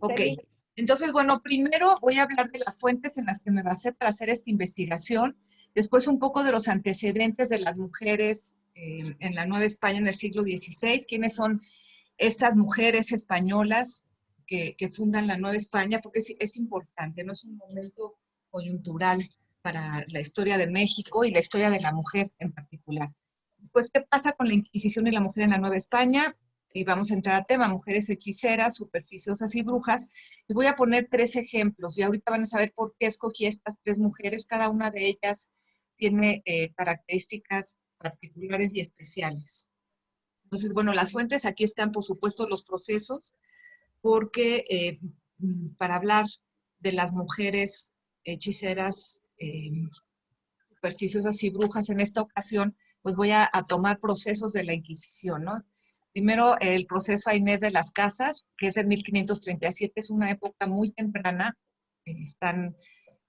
Ok, Feliz. entonces, bueno, primero voy a hablar de las fuentes en las que me basé para hacer esta investigación, después un poco de los antecedentes de las mujeres en la Nueva España en el siglo XVI, quiénes son estas mujeres españolas que fundan la Nueva España, porque es importante, no es un momento coyuntural para la historia de México y la historia de la mujer en particular. Después, ¿qué pasa con la Inquisición y la mujer en la Nueva España? Y vamos a entrar a tema, mujeres hechiceras, supersticiosas y brujas. Y voy a poner tres ejemplos y ahorita van a saber por qué escogí estas tres mujeres. Cada una de ellas tiene características particulares y especiales. Entonces, bueno, las fuentes, aquí están, por supuesto, los procesos, porque para hablar de las mujeres hechiceras, supersticiosas y brujas en esta ocasión, pues voy a tomar procesos de la Inquisición, ¿no? Primero, el proceso a Inés de las Casas, que es de 1537, es una época muy temprana, están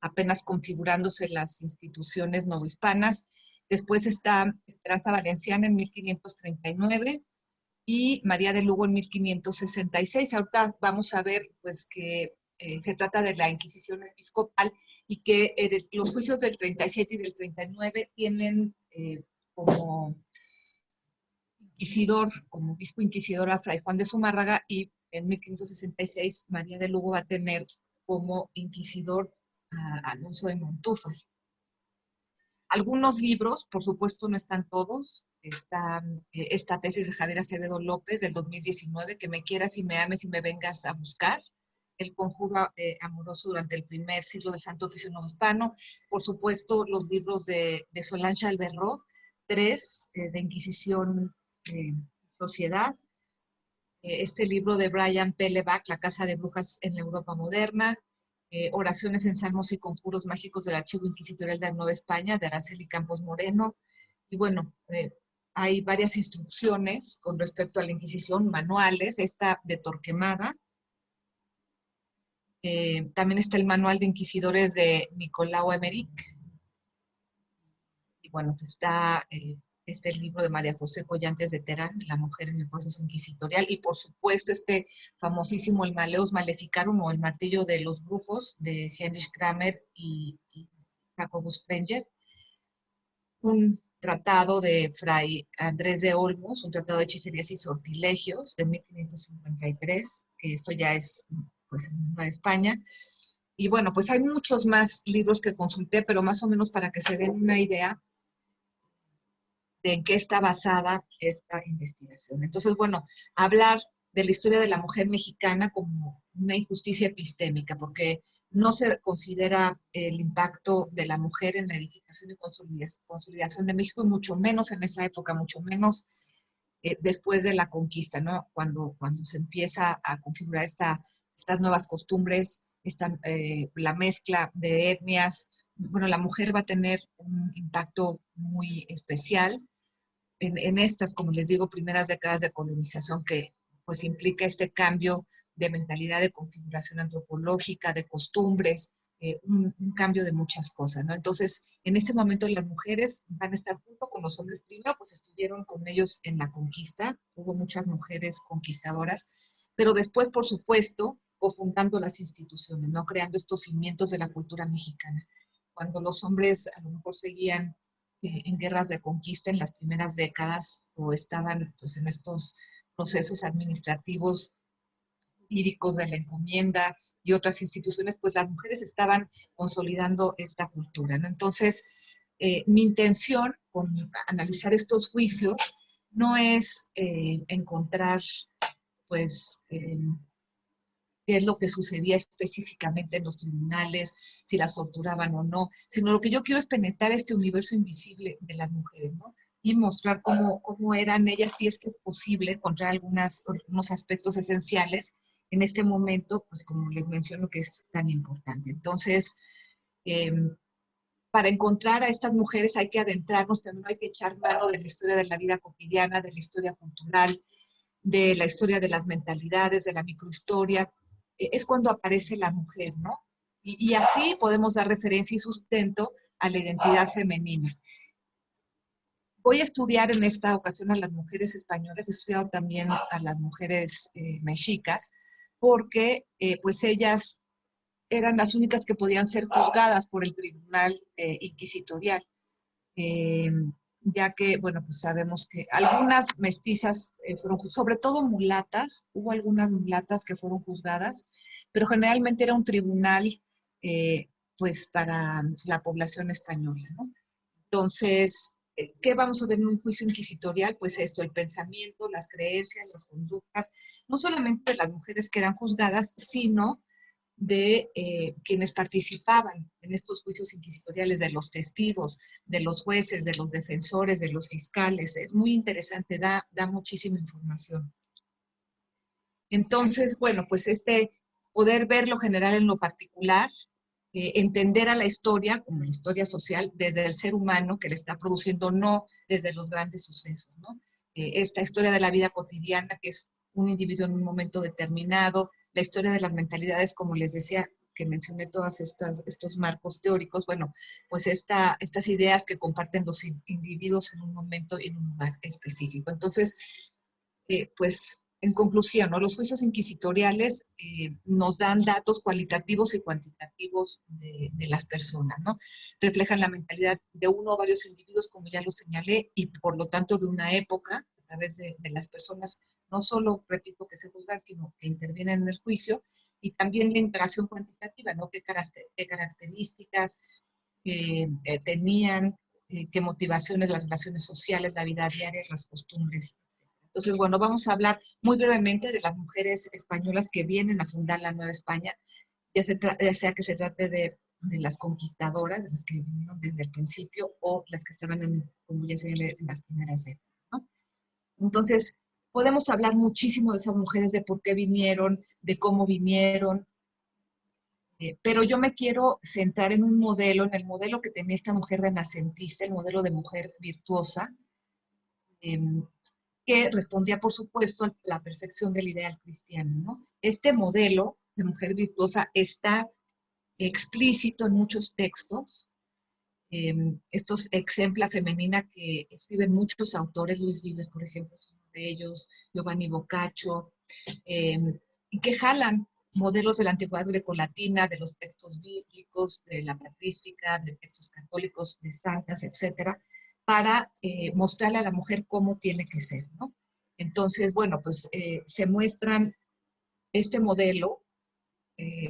apenas configurándose las instituciones novohispanas. Después está Esperanza Valenciana en 1539 y María de Lugo en 1566. Ahorita vamos a ver pues que se trata de la Inquisición episcopal y que los juicios del 37 y del 39 tienen como inquisidor, como obispo inquisidor a Fray Juan de Zumárraga, y en 1566 María de Lugo va a tener como inquisidor a Alonso de Montúfar. Algunos libros, por supuesto no están todos, está esta tesis de Javier Acevedo López del 2019, que me quieras y me ames y me vengas a buscar, el conjuro amoroso durante el primer siglo del Santo Oficio Novohispano, por supuesto los libros de Solange Alberro, tres de Inquisición, Sociedad, este libro de Brian Pelleback, La Casa de Brujas en la Europa Moderna, Oraciones en Salmos y Conjuros Mágicos del Archivo Inquisitorial de la Nueva España, de Araceli Campos Moreno. Y bueno, hay varias instrucciones con respecto a la Inquisición, manuales, esta de Torquemada. También está el manual de inquisidores de Nicolau Emmerich. Y bueno, está este libro de María José Collantes de Terán, La mujer en el proceso inquisitorial, y por supuesto este famosísimo El Maleus Maleficarum o El martillo de los brujos de Heinrich Kramer y Jacobus Sprenger, un tratado de Fray Andrés de Olmos, un tratado de hechicerías y sortilegios de 1553, que esto ya es pues en Nueva España. Y bueno, pues hay muchos más libros que consulté, pero más o menos para que se den una idea de en qué está basada esta investigación. Entonces, bueno, hablar de la historia de la mujer mexicana como una injusticia epistémica, porque no se considera el impacto de la mujer en la edificación y consolidación de México, y mucho menos en esa época, mucho menos después de la conquista, ¿no? Cuando se empieza a configurar estas nuevas costumbres, la mezcla de etnias, bueno, la mujer va a tener un impacto muy especial en estas, como les digo, primeras décadas de colonización que pues implica este cambio de mentalidad, de configuración antropológica, de costumbres, un cambio de muchas cosas, ¿no? Entonces, en este momento las mujeres van a estar junto con los hombres. Primero, pues estuvieron con ellos en la conquista, hubo muchas mujeres conquistadoras, pero después, por supuesto, cofundando las instituciones, ¿no? Creando estos cimientos de la cultura mexicana. Cuando los hombres a lo mejor seguían en guerras de conquista en las primeras décadas o estaban pues en estos procesos administrativos jurídicos de la encomienda y otras instituciones, pues las mujeres estaban consolidando esta cultura, ¿no? Entonces, mi intención con analizar estos juicios no es encontrar, pues, qué es lo que sucedía específicamente en los tribunales, si las torturaban o no, sino lo que yo quiero es penetrar este universo invisible de las mujeres, ¿no? Y mostrar cómo eran ellas, si es que es posible encontrar algunos aspectos esenciales en este momento, pues como les menciono, que es tan importante. Entonces, eh, para encontrar a estas mujeres hay que adentrarnos, también hay que echar mano de la historia de la vida cotidiana, de la historia cultural, de la historia de las mentalidades, de la microhistoria, es cuando aparece la mujer, ¿no? Y así podemos dar referencia y sustento a la identidad femenina. Voy a estudiar en esta ocasión a las mujeres españolas, he estudiado también a las mujeres mexicas, porque pues ellas eran las únicas que podían ser juzgadas por el tribunal inquisitorial. Eh, ya que, bueno, pues sabemos que algunas mestizas fueron, sobre todo mulatas, hubo algunas mulatas que fueron juzgadas, pero generalmente era un tribunal, eh, pues, para la población española, ¿no? Entonces, ¿qué vamos a ver en un juicio inquisitorial? Pues esto, el pensamiento, las creencias, las conductas, no solamente de las mujeres que eran juzgadas, sino de quienes participaban en estos juicios inquisitoriales, de los testigos, de los jueces, de los defensores, de los fiscales. Es muy interesante, da muchísima información. Entonces, bueno, pues poder ver lo general en lo particular, entender a la historia como la historia social desde el ser humano que le está produciendo, no desde los grandes sucesos, ¿no? Esta historia de la vida cotidiana, que es un individuo en un momento determinado, la historia de las mentalidades, como les decía, que mencioné todos estos marcos teóricos, bueno, pues estas ideas que comparten los individuos en un momento y en un lugar específico. Entonces, pues, en conclusión, ¿no? Los juicios inquisitoriales nos dan datos cualitativos y cuantitativos de las personas, ¿no? Reflejan la mentalidad de uno o varios individuos, como ya lo señalé, y por lo tanto de una época, a través de las personas, no solo, repito, que se juzgan, sino que intervienen en el juicio, y también la interacción cuantitativa, ¿no? Qué características tenían, qué motivaciones, las relaciones sociales, la vida diaria, las costumbres. Entonces, bueno, vamos a hablar muy brevemente de las mujeres españolas que vienen a fundar la Nueva España, ya sea que se trate de las conquistadoras, de las que vinieron desde el principio, o las que estaban, como ya se lee, en las primeras épocas, ¿no? Entonces, podemos hablar muchísimo de esas mujeres, de por qué vinieron, de cómo vinieron, pero yo me quiero centrar en un modelo, en el modelo que tenía esta mujer renacentista, el modelo de mujer virtuosa, eh, que respondía, por supuesto, a la perfección del ideal cristiano, ¿no? Este modelo de mujer virtuosa está explícito en muchos textos. Estos ejempla femenina que escriben muchos autores, Luis Vives, por ejemplo, es uno de ellos, Giovanni Boccaccio, eh, y que jalan modelos de la antigüedad grecolatina, de los textos bíblicos, de la patrística, de textos católicos, de santas, etcétera, para mostrarle a la mujer cómo tiene que ser, ¿no? Entonces, bueno, pues se muestran este modelo,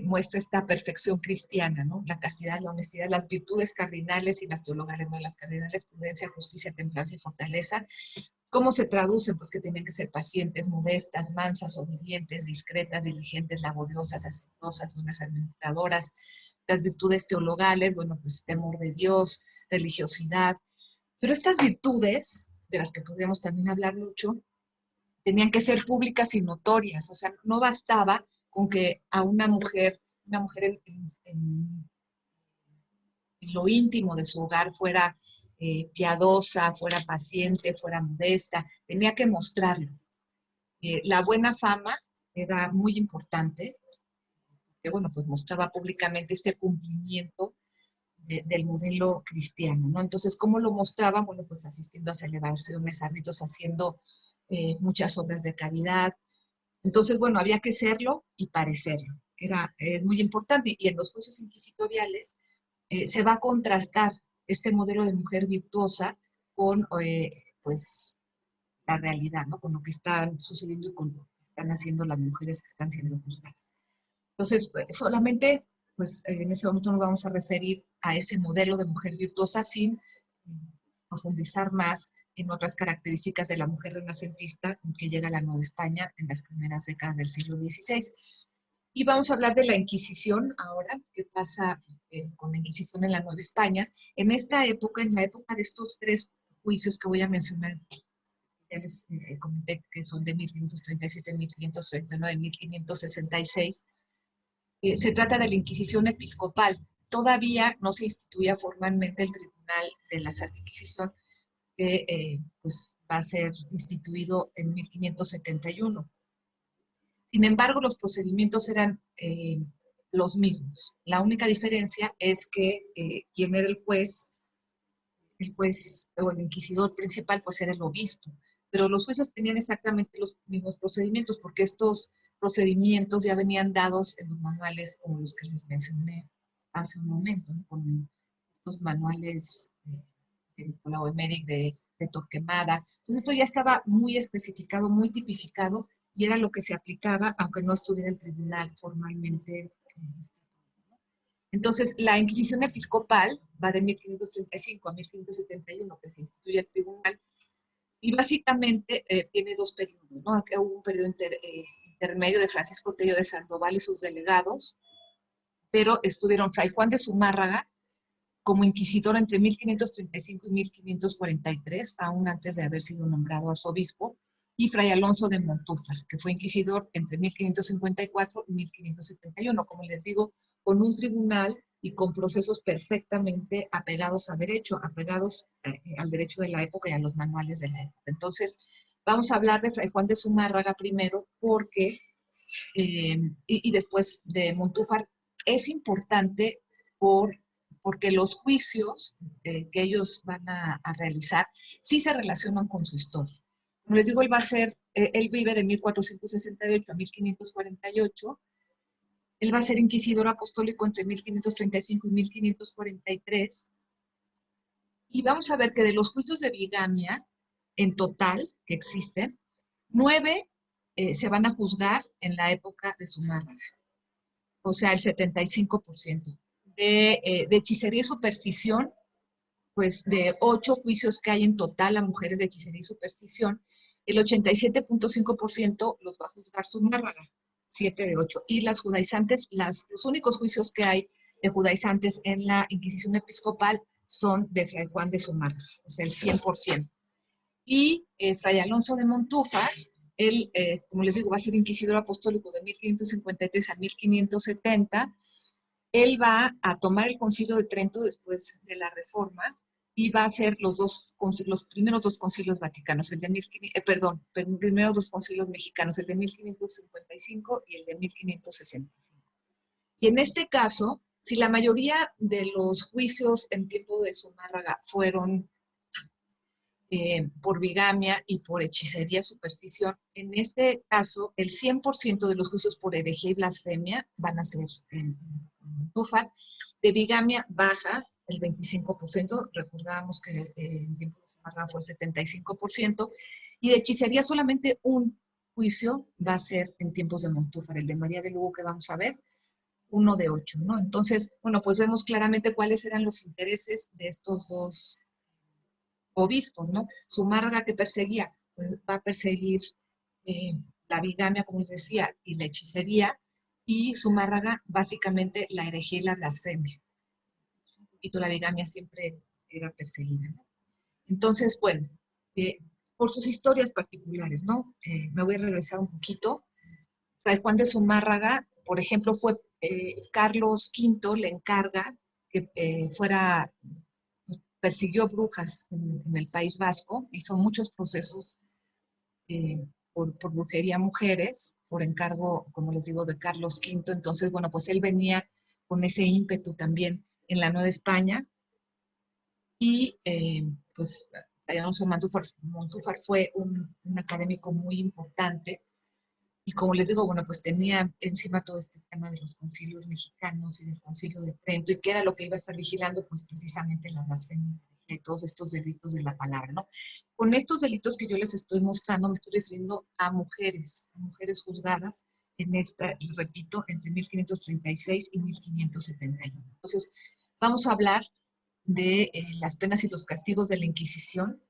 muestra esta perfección cristiana, ¿no? La castidad, la honestidad, las virtudes cardinales y las teologales, ¿no? Las cardinales, prudencia, justicia, templanza y fortaleza. ¿Cómo se traducen? Pues que tenían que ser pacientes, modestas, mansas, obedientes, discretas, diligentes, laboriosas, hacendosas, buenas administradoras. Las virtudes teologales, bueno, pues temor de Dios, religiosidad. Pero estas virtudes, de las que podríamos también hablar mucho, tenían que ser públicas y notorias. O sea, no bastaba con que a una mujer en lo íntimo de su hogar fuera piadosa, fuera paciente, fuera modesta, tenía que mostrarlo. La buena fama era muy importante, que bueno, pues mostraba públicamente este cumplimiento del modelo cristiano, ¿no? Entonces, ¿cómo lo mostraba? Bueno, pues asistiendo a celebraciones, a ritos, haciendo muchas obras de caridad. Entonces, bueno, había que serlo y parecerlo. Era muy importante. Y en los juicios inquisitoriales se va a contrastar este modelo de mujer virtuosa con, pues, la realidad, ¿no? Con lo que está sucediendo y con lo que están haciendo las mujeres que están siendo juzgadas. Entonces, solamente, pues, en ese momento nos vamos a referir a ese modelo de mujer virtuosa sin profundizar más en otras características de la mujer renacentista que llega a la Nueva España en las primeras décadas del siglo XVI. Y vamos a hablar de la Inquisición ahora, qué pasa con la Inquisición en la Nueva España. En esta época, en la época de estos tres juicios que voy a mencionar, ya les comenté que son de 1537, 1539, 1566, se trata de la Inquisición episcopal. Todavía no se instituía formalmente el Tribunal de la Santa Inquisición, que pues, va a ser instituido en 1571. Sin embargo, los procedimientos eran los mismos. La única diferencia es que quien era el juez o el inquisidor principal, pues era el obispo. Pero los jueces tenían exactamente los mismos procedimientos, porque estos procedimientos ya venían dados en los manuales como los que les mencioné hace un momento, ¿no? Con estos manuales de Nicolau Emmerich, de Torquemada. Entonces esto ya estaba muy especificado, muy tipificado, y era lo que se aplicaba, aunque no estuviera el tribunal formalmente. Entonces, la Inquisición episcopal va de 1535 a 1571, que se instituye el tribunal, y básicamente tiene dos periodos, ¿no? Aquí hubo un periodo intermedio de Francisco Tello de Sandoval y sus delegados, pero estuvieron Fray Juan de Zumárraga como inquisidor entre 1535 y 1543, aún antes de haber sido nombrado arzobispo, y Fray Alonso de Montúfar, que fue inquisidor entre 1554 y 1571, como les digo, con un tribunal y con procesos perfectamente apegados a derecho, apegados al derecho de la época y a los manuales de la época. Entonces, vamos a hablar de Fray Juan de Zumárraga primero, porque, y después de Montúfar. Es importante porque los juicios que ellos van a realizar sí se relacionan con su historia. Como les digo, él vive de 1468 a 1548, él va a ser inquisidor apostólico entre 1535 y 1543, y vamos a ver que de los juicios de bigamia, en total, que existen, 9 se van a juzgar en la época de Zumárraga, o sea, el 75%. De hechicería y superstición, pues de 8 juicios que hay en total a mujeres de hechicería y superstición, el 87.5% los va a juzgar Zumárraga, 7 de 8. Y las judaizantes, los únicos juicios que hay de judaizantes en la Inquisición episcopal son de Fray Juan de Zumárraga, o sea, el 100%. Y Fray Alonso de Montúfar, él, como les digo, va a ser inquisidor apostólico de 1553 a 1570. Él va a tomar el Concilio de Trento después de la Reforma y va a hacer los primeros dos concilios vaticanos, primeros dos concilios mexicanos, el de 1555 y el de 1565. Y en este caso, si la mayoría de los juicios en tiempo de Zumárraga fueron por bigamia y por hechicería, superstición, en este caso, el 100% de los juicios por herejía y blasfemia van a ser en Montúfar. De bigamia baja el 25%, recordábamos que en tiempo de Zumárraga fue el 75%, y de hechicería solamente un juicio va a ser en tiempos de Montúfar, el de María de Lugo que vamos a ver, 1 de 8, ¿no? Entonces, bueno, pues vemos claramente cuáles eran los intereses de estos dos obispos, ¿no? Zumárraga, que perseguía, pues va a perseguir la bigamia, como les decía, y la hechicería, y Zumárraga básicamente la herejía y la blasfemia. Y la bigamia siempre era perseguida, ¿no? Entonces, bueno, por sus historias particulares, ¿no? Me voy a regresar un poquito. Fray Juan de Zumárraga, por ejemplo, Carlos V le encarga que persiguió brujas en el País Vasco, hizo muchos procesos por brujería a mujeres, por encargo, como les digo, de Carlos V. Entonces, bueno, pues él venía con ese ímpetu también en la Nueva España, y pues Alonso Montúfar fue un académico muy importante, y como les digo, bueno, pues tenía encima todo este tema de los concilios mexicanos y del Concilio de Trento, y que era lo que iba a estar vigilando, pues precisamente la blasfemia y todos estos delitos de la palabra, ¿no? Con estos delitos que yo les estoy mostrando, me estoy refiriendo a mujeres juzgadas en esta, y repito, entre 1536 y 1571. Entonces, vamos a hablar de las penas y los castigos de la Inquisición.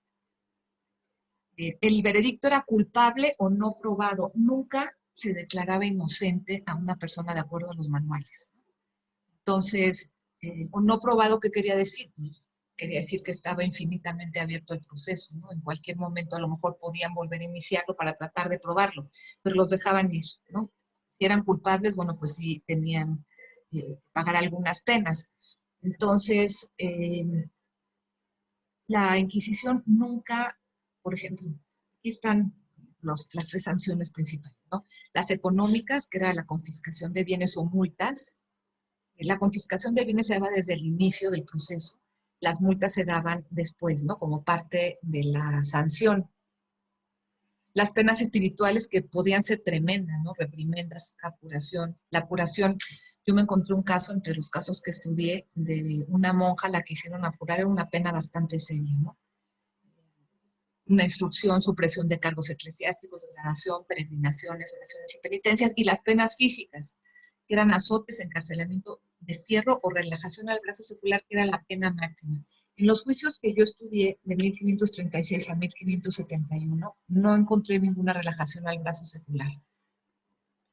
El veredicto era culpable o no probado. Nunca se declaraba inocente a una persona de acuerdo a los manuales. Entonces, o no probado, ¿qué quería decir? Quería decir que estaba infinitamente abierto el proceso, ¿no? En cualquier momento a lo mejor podían volver a iniciarlo para tratar de probarlo, pero los dejaban ir, ¿no? Si eran culpables, bueno, pues sí tenían que pagar algunas penas. Entonces, la Inquisición nunca, por ejemplo, aquí están las 3 sanciones principales, ¿no? Las económicas, que era la confiscación de bienes o multas. La confiscación de bienes se daba desde el inicio del proceso, las multas se daban después, ¿no? Como parte de la sanción. Las penas espirituales que podían ser tremendas, ¿no? Reprimendas, apuración. La apuración, yo me encontré un caso entre los casos que estudié de una monja a la que hicieron apurar, era una pena bastante seria, ¿no? Una instrucción, supresión de cargos eclesiásticos, degradación, peregrinaciones, oraciones y penitencias, y las penas físicas, que eran azotes, encarcelamiento, destierro o relajación al brazo secular, que era la pena máxima. En los juicios que yo estudié de 1536 a 1571, no encontré ninguna relajación al brazo secular.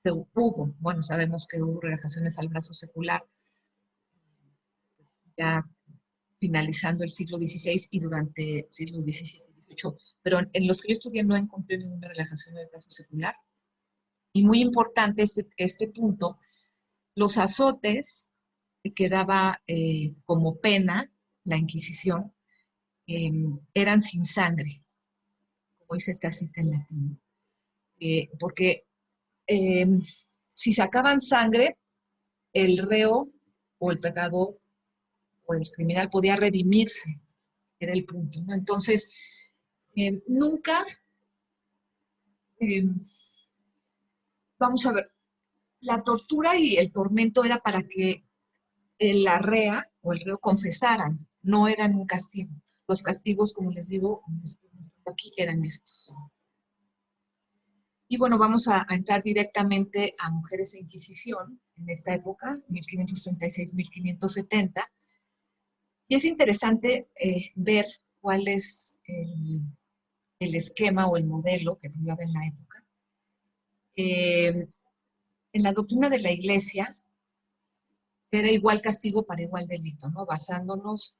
Se hubo, bueno, sabemos que hubo relajaciones al brazo secular ya finalizando el siglo XVI y durante el siglo XVII y XVIII, pero en los que yo estudié no encontré ninguna relajación del brazo secular. Y muy importante este punto, los azotes que daba como pena la Inquisición eran sin sangre, como dice esta cita en latín, porque eh, si sacaban sangre, el reo o el pecador o el criminal podía redimirse, era el punto, ¿no? Entonces, nunca, eh, vamos a ver, la tortura y el tormento era para que la rea o el reo confesaran, no eran un castigo. Los castigos, como les digo, aquí eran estos. Y bueno, vamos a entrar directamente a mujeres en Inquisición en esta época, 1536-1570. Y es interesante ver cuál es el esquema o el modelo que llevaba en la época. En la doctrina de la Iglesia era igual castigo para igual delito, ¿no? Basándonos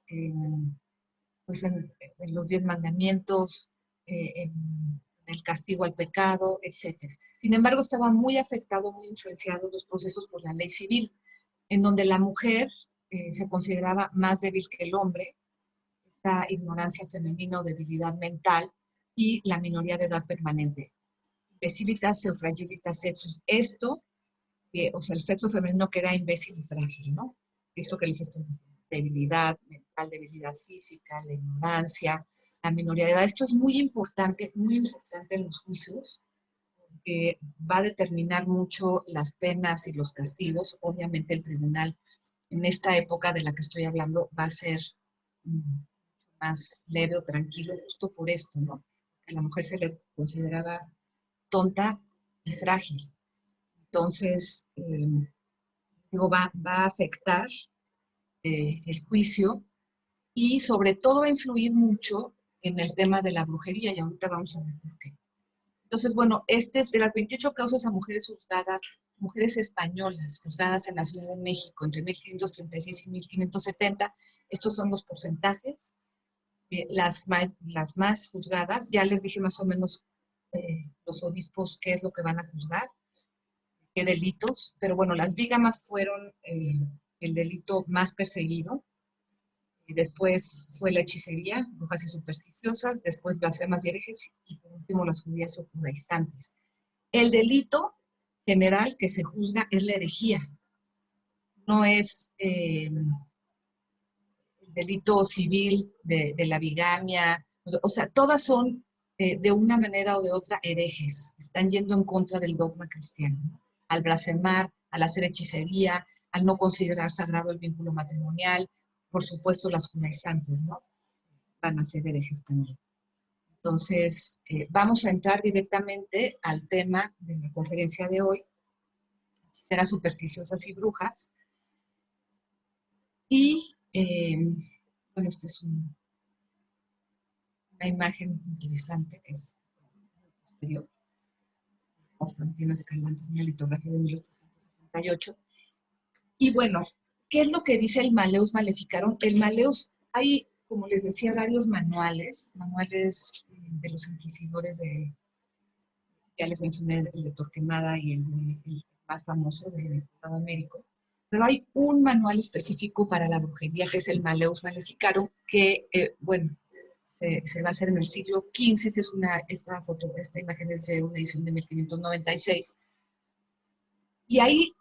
pues en los 10 mandamientos, en el castigo al pecado, etc. Sin embargo, estaba muy afectado, muy influenciado los procesos por la ley civil, en donde la mujer se consideraba más débil que el hombre, esta ignorancia femenina o debilidad mental y la minoría de edad permanente. Imbecilitas, seufragilitas, sexus. Esto, o sea, el sexo femenino que era imbécil y frágil, ¿no? Esto que les estoy diciendo, debilidad mental, debilidad física, la ignorancia, la minoría de edad. Esto es muy importante en los juicios, que va a determinar mucho las penas y los castigos. Obviamente el tribunal en esta época de la que estoy hablando va a ser más leve o tranquilo justo por esto, ¿no? Que a la mujer se le consideraba tonta y frágil. Entonces, digo, va a afectar el juicio y sobre todo va a influir mucho en el tema de la brujería y ahorita vamos a ver por qué. Entonces, bueno, este es de las 28 causas a mujeres juzgadas, mujeres españolas juzgadas en la Ciudad de México entre 1536 y 1570. Estos son los porcentajes. Las más juzgadas, ya les dije más o menos los obispos qué es lo que van a juzgar, qué delitos, pero bueno, las bígamas fueron el delito más perseguido. Y después fue la hechicería, brujas y supersticiosas, después blasfemas y herejes, y por último las judías o judaizantes. El delito general que se juzga es la herejía, no es el delito civil de la bigamia, o sea, todas son de una manera o de otra herejes, están yendo en contra del dogma cristiano, ¿no? Al blasfemar, al hacer hechicería, al no considerar sagrado el vínculo matrimonial, por supuesto las judaizantes, ¿no? Van a ser herejes también. Entonces, vamos a entrar directamente al tema de la conferencia de hoy, hechiceras supersticiosas y brujas. Y, bueno, esta es una imagen interesante que es posterior. Constantino Escalante, una litografía de 1868. Y bueno, ¿qué es lo que dice el Maleus Maleficarum? El Maleus, hay, como les decía, varios manuales de los inquisidores ya les mencioné el de Torquemada y el más famoso de Américo, pero hay un manual específico para la brujería que es el Maleus Maleficarum, que, bueno, se va a hacer en el siglo XV. Esta imagen es de una edición de 1596. Y ahí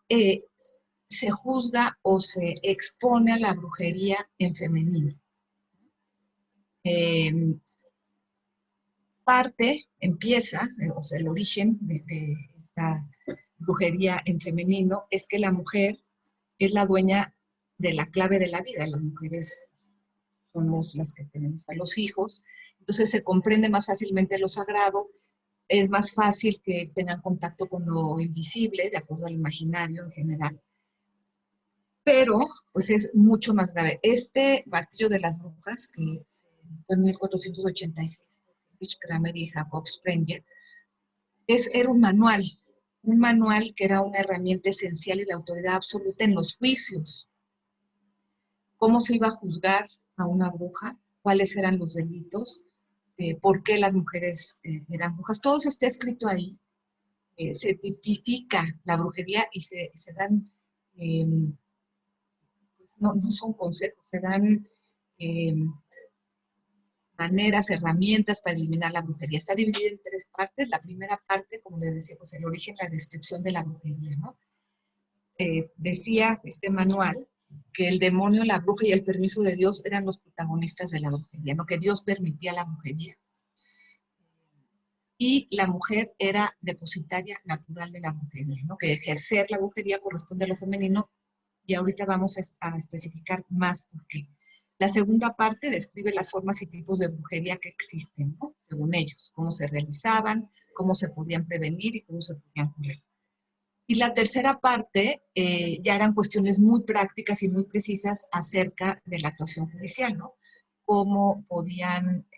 se juzga o se expone a la brujería en femenino. parte empieza, o sea, el origen de esta brujería en femenino es que la mujer es la dueña de la clave de la vida. Las mujeres somos las que tenemos a los hijos, entonces se comprende más fácilmente lo sagrado, es más fácil que tengan contacto con lo invisible, de acuerdo al imaginario en general. Pero, pues es mucho más grave. Este martillo de las brujas, que fue en 1486, Rich Kramer y Jacob Sprenger, era un manual que era una herramienta esencial y la autoridad absoluta en los juicios. Cómo se iba a juzgar a una bruja, cuáles eran los delitos, por qué las mujeres eran brujas. Todo eso está escrito ahí. Se tipifica la brujería y se dan, eh, no son consejos, se dan maneras, herramientas para eliminar la brujería. Está dividida en tres partes. La primera parte, como les decía, pues el origen, la descripción de la brujería, ¿no? Decía este manual que el demonio, la bruja y el permiso de Dios eran los protagonistas de la brujería, ¿no? Que Dios permitía la brujería. Y la mujer era depositaria natural de la brujería, ¿no? Que ejercer la brujería corresponde a lo femenino, y ahorita vamos a especificar más por qué. La segunda parte describe las formas y tipos de brujería que existen, ¿no? Según ellos, cómo se realizaban, cómo se podían prevenir y cómo se podían curar. Y la tercera parte ya eran cuestiones muy prácticas y muy precisas acerca de la actuación judicial, ¿no? Cómo podían,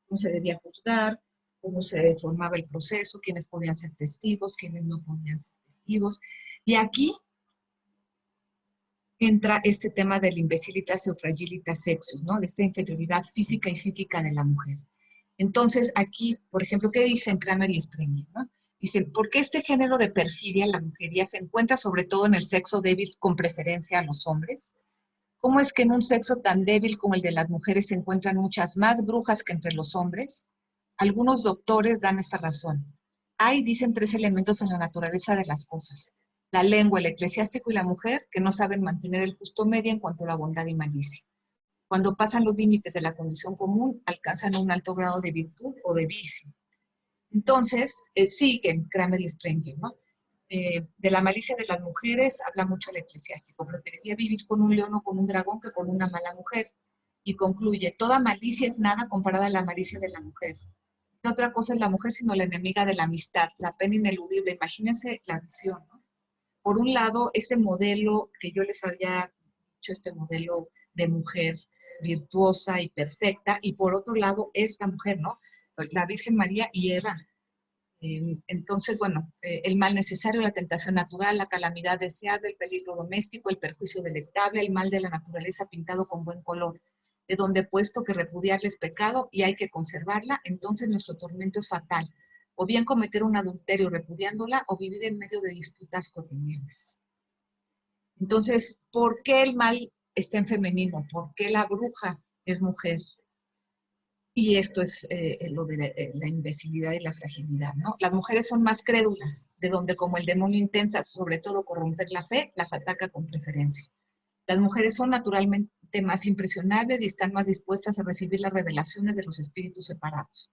cómo se debía juzgar, cómo se formaba el proceso, quiénes podían ser testigos, quiénes no podían ser testigos. Y aquí entra este tema del imbecilitas o fragilitas sexus, ¿no? De esta inferioridad física y psíquica de la mujer. Entonces, aquí, por ejemplo, ¿qué dicen Kramer y Sprenger, ¿no? Dicen, ¿por qué este género de perfidia, la mujería, se encuentra sobre todo en el sexo débil con preferencia a los hombres? ¿Cómo es que en un sexo tan débil como el de las mujeres se encuentran muchas más brujas que entre los hombres? Algunos doctores dan esta razón. Hay, dicen, tres elementos en la naturaleza de las cosas: la lengua, el eclesiástico y la mujer, que no saben mantener el justo medio en cuanto a la bondad y malicia. Cuando pasan los límites de la condición común, alcanzan un alto grado de virtud o de vicio. Entonces, siguen Kramer y Sprenger, ¿no? De la malicia de las mujeres habla mucho el eclesiástico. Preferiría vivir con un león o con un dragón que con una mala mujer. Y concluye, toda malicia es nada comparada a la malicia de la mujer. ¿Qué otra cosa es la mujer sino la enemiga de la amistad, la pena ineludible? Imagínense la visión, ¿no? Por un lado, ese modelo que yo les había dicho, este modelo de mujer virtuosa y perfecta, y por otro lado, esta mujer, ¿no? La Virgen María y Eva. Entonces, bueno, el mal necesario, la tentación natural, la calamidad deseada, el peligro doméstico, el perjuicio delectable, el mal de la naturaleza pintado con buen color, de donde puesto que repudiarle es pecado y hay que conservarla, entonces nuestro tormento es fatal, o bien cometer un adulterio repudiándola, o vivir en medio de disputas cotidianas. Entonces, ¿por qué el mal está en femenino? ¿Por qué la bruja es mujer? Y esto es lo de la imbecilidad y la fragilidad, ¿no? Las mujeres son más crédulas, de donde como el demonio intenta sobre todo corromper la fe, las ataca con preferencia. Las mujeres son naturalmente más impresionables y están más dispuestas a recibir las revelaciones de los espíritus separados.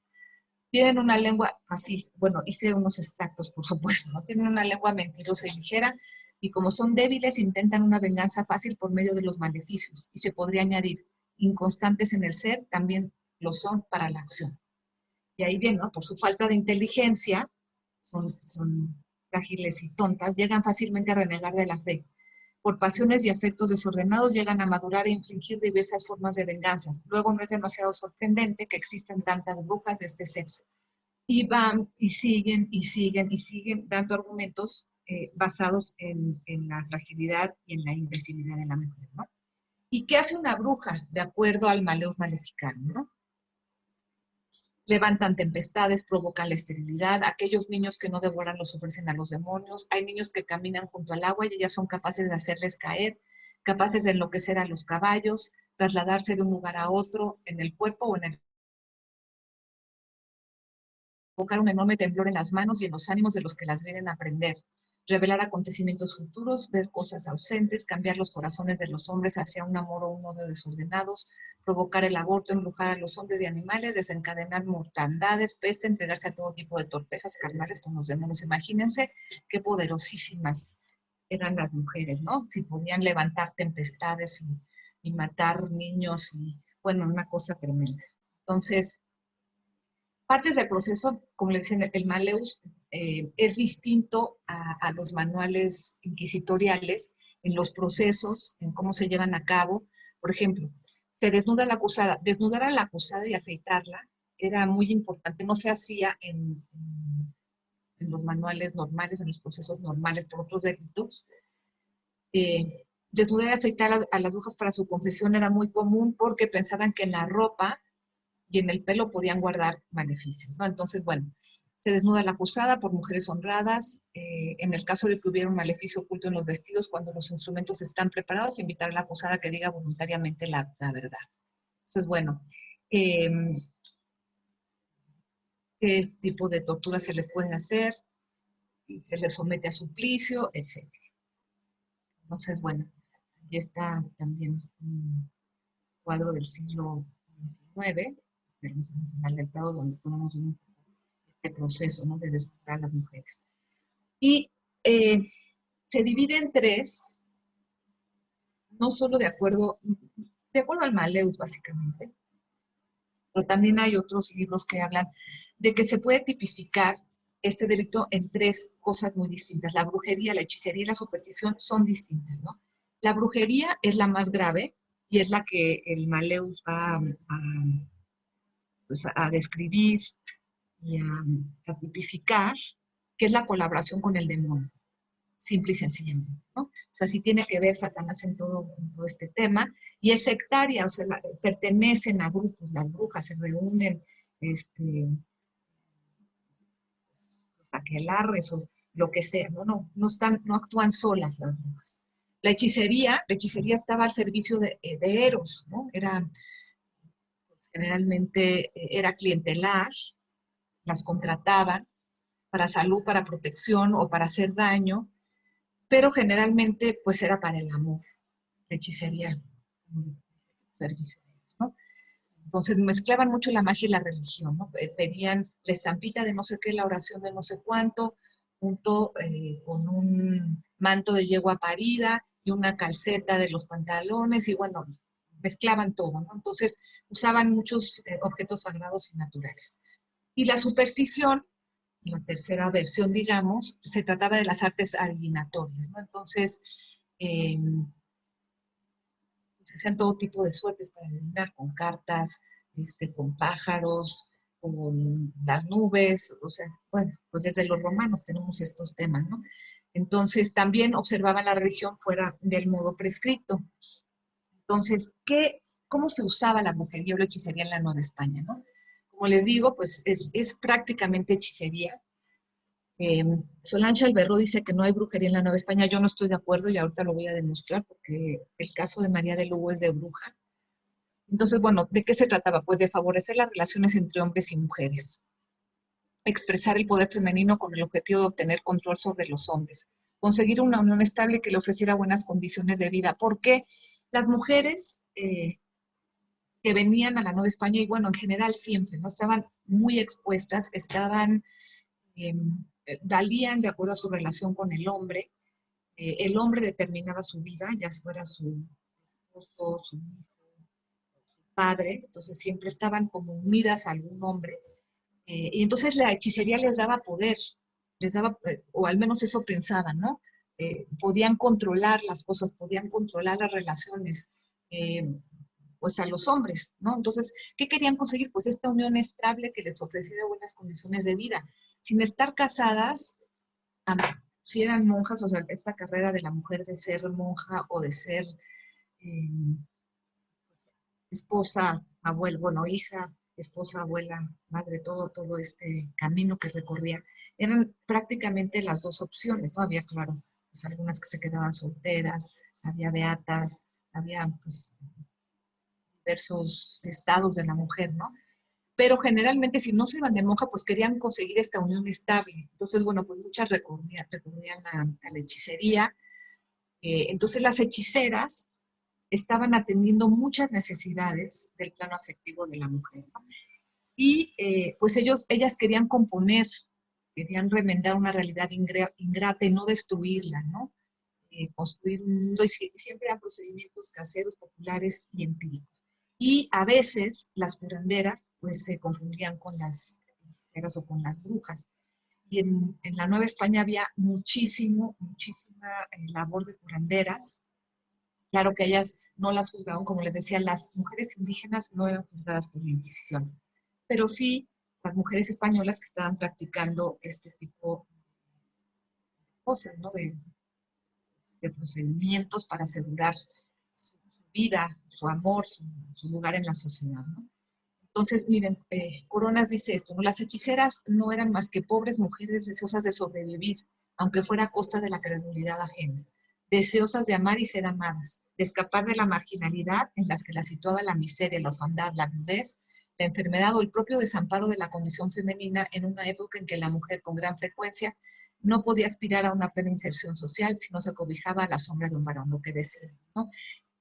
Tienen una lengua así, bueno, hice unos extractos, por supuesto, ¿no? Tienen una lengua mentirosa y ligera, y como son débiles, intentan una venganza fácil por medio de los maleficios. Y se podría añadir, inconstantes en el ser, también lo son para la acción. Y ahí bien, ¿no? Por su falta de inteligencia, son frágiles y tontas, llegan fácilmente a renegar de la fe. Por pasiones y afectos desordenados llegan a madurar e infligir diversas formas de venganzas. Luego no es demasiado sorprendente que existan tantas brujas de este sexo. Y van y siguen y siguen y siguen dando argumentos basados en la fragilidad y en la imbecilidad de la mujer, ¿no? ¿Y qué hace una bruja de acuerdo al Maleus Maleficarum, ¿no? Levantan tempestades, provocan la esterilidad, aquellos niños que no devoran los ofrecen a los demonios, hay niños que caminan junto al agua y ellas son capaces de hacerles caer, capaces de enloquecer a los caballos, trasladarse de un lugar a otro en el cuerpo o en el provocar un enorme temblor en las manos y en los ánimos de los que las vienen a prender. revelar acontecimientos futuros, ver cosas ausentes, cambiar los corazones de los hombres hacia un amor o un odio desordenados, provocar el aborto, embrujar a los hombres y animales, desencadenar mortandades, peste, entregarse a todo tipo de torpezas carnales con los demonios. Imagínense qué poderosísimas eran las mujeres, ¿no? Si podían levantar tempestades y matar niños, y bueno, una cosa tremenda. Entonces, partes del proceso, como le decían, el Maleus es distinto a los manuales inquisitoriales en los procesos, en cómo se llevan a cabo. Por ejemplo, se desnuda la acusada. Desnudar a la acusada y afeitarla era muy importante. No se hacía en los manuales normales, en los procesos normales por otros delitos. Desnudar y afeitar a las brujas para su confesión era muy común porque pensaban que en la ropa y en el pelo podían guardar maleficios, ¿no? Entonces, bueno, se desnuda la acusada por mujeres honradas, en el caso de que hubiera un maleficio oculto en los vestidos, cuando los instrumentos están preparados, invitar a la acusada que diga voluntariamente la verdad. Entonces, bueno, eh, qué tipo de torturas se les pueden hacer, y se les somete a suplicio, etc. Entonces, bueno, aquí está también un cuadro del siglo XIX, del Museo Nacional del Prado, donde podemos ver este proceso, ¿no?, de desnudar a las mujeres. Y se divide en tres, no solo de acuerdo al Maleus, básicamente, pero también hay otros libros que hablan de que se puede tipificar este delito en tres cosas muy distintas. La brujería, la hechicería y la superstición son distintas, ¿no? La brujería es la más grave y es la que el Maleus va pues, a describir y a tipificar, que es la colaboración con el demonio, simple y sencillamente, ¿no? O sea, sí tiene que ver Satanás en todo este tema, y es sectaria, o sea, pertenecen a grupos, las brujas se reúnen, aquelarres o lo que sea, no actúan solas las brujas. La hechicería estaba al servicio de Eros, ¿no? Generalmente era clientelar, las contrataban para salud, para protección o para hacer daño, pero generalmente pues era para el amor, la hechicería, servicio, ¿no? Entonces mezclaban mucho la magia y la religión, ¿no? Pedían la estampita de no sé qué, la oración de no sé cuánto, junto con un manto de yegua parida y una calceta de los pantalones, y bueno, mezclaban todo, ¿no? Entonces usaban muchos objetos sagrados y naturales. Y la superstición, la tercera versión, digamos, se trataba de las artes adivinatorias, ¿no? Entonces, se hacían todo tipo de suertes para adivinar, con cartas, con pájaros, con las nubes, o sea, bueno, pues desde los romanos tenemos estos temas, ¿no? Entonces, también observaban la religión fuera del modo prescripto. Entonces, ¿cómo se usaba la brujería o la hechicería en la Nueva España, no? Como les digo, pues es prácticamente hechicería. Solange Alberro dice que no hay brujería en la Nueva España. Yo no estoy de acuerdo y ahorita lo voy a demostrar porque el caso de María de Lugo es de bruja. Entonces, bueno, ¿de qué se trataba? Pues de favorecer las relaciones entre hombres y mujeres, expresar el poder femenino con el objetivo de obtener control sobre los hombres, conseguir una unión estable que le ofreciera buenas condiciones de vida. Porque las mujeres que venían a la Nueva España, y bueno, en general siempre, ¿no? Estaban muy expuestas, eh, valían de acuerdo a su relación con el hombre determinaba su vida, ya fuera su esposo, su padre, entonces siempre estaban como unidas a algún hombre, y entonces la hechicería les daba poder, o al menos eso pensaban, ¿no? Podían controlar las cosas, podían controlar las relaciones, eh, pues a los hombres, ¿no? Entonces, ¿qué querían conseguir? Pues esta unión estable que les ofreciera buenas condiciones de vida, sin estar casadas, si eran monjas, o sea, esta carrera de la mujer de ser monja o de ser eh, esposa, abuela, bueno, hija, esposa, abuela, madre, todo este camino que recorría, eran prácticamente las dos opciones, ¿no? Había, claro, pues algunas que se quedaban solteras, había beatas, había pues diversos estados de la mujer, ¿no? pero generalmente si no se iban de monja, pues querían conseguir esta unión estable. Entonces, bueno, pues muchas recurrían a la hechicería. Entonces las hechiceras estaban atendiendo muchas necesidades del plano afectivo de la mujer, ¿no? Y pues ellas querían componer, querían remendar una realidad ingrata y no destruirla, ¿no? Construir un mundo, y siempre eran procedimientos caseros, populares y empíricos. Y a veces las curanderas pues se confundían con las hechiceras o con las brujas. Y en la Nueva España había muchísima labor de curanderas. Claro que ellas no las juzgaban, como les decía, las mujeres indígenas no eran juzgadas por la Inquisición, pero sí las mujeres españolas que estaban practicando este tipo de cosas, ¿no? De procedimientos para asegurar su vida, su amor, su lugar en la sociedad, ¿no? Entonces, miren, Coronas dice esto, ¿no? Las hechiceras no eran más que pobres mujeres deseosas de sobrevivir, aunque fuera a costa de la credulidad ajena, deseosas de amar y ser amadas, de escapar de la marginalidad en las que la situaba la miseria, la orfandad, la viudez, la enfermedad o el propio desamparo de la condición femenina en una época en que la mujer con gran frecuencia no podía aspirar a una plena inserción social si no se cobijaba a la sombra de un varón, lo que decía, ¿no?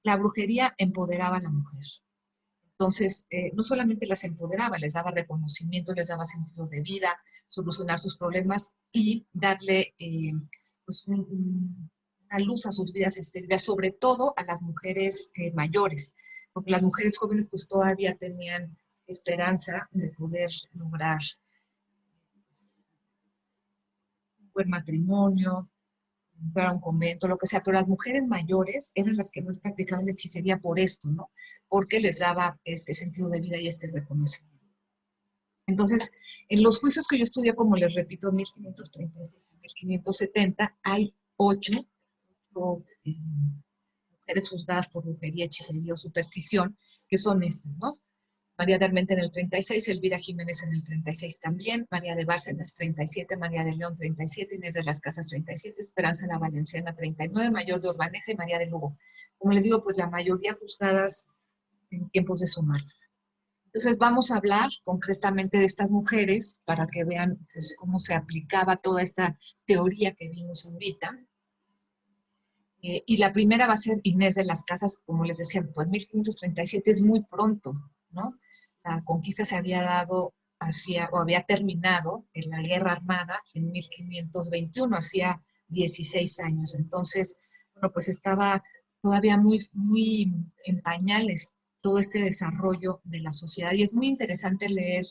La brujería empoderaba a la mujer. Entonces, no solamente las empoderaba, les daba reconocimiento, les daba sentido de vida, solucionar sus problemas y darle pues una luz a sus vidas exteriores, sobre todo a las mujeres mayores, porque las mujeres jóvenes pues todavía tenían esperanza de poder lograr un buen matrimonio, para un convento, lo que sea, pero las mujeres mayores eran las que más practicaban la hechicería por esto, ¿no? Porque les daba este sentido de vida y este reconocimiento. Entonces, en los juicios que yo estudié, como les repito, 1536 y 1570, hay ocho mujeres juzgadas por brujería, hechicería o superstición, que son estas, ¿no? María de Armenta en el 36, Elvira Jiménez en el 36 también, María de Bárcenas 37, María de León 37, Inés de las Casas 37, Esperanza la Valenciana 39, Mayor de Urbaneja y María de Lugo. Como les digo, pues la mayoría juzgadas en tiempos de su marca. Entonces vamos a hablar concretamente de estas mujeres para que vean pues, cómo se aplicaba toda esta teoría que vimos ahorita. Y la primera va a ser Inés de las Casas, como les decía, pues 1537 es muy pronto, ¿no? La conquista se había dado o había terminado en la guerra armada en 1521, hacía 16 años. Entonces, bueno, pues estaba todavía muy en pañales todo este desarrollo de la sociedad. Y es muy interesante leer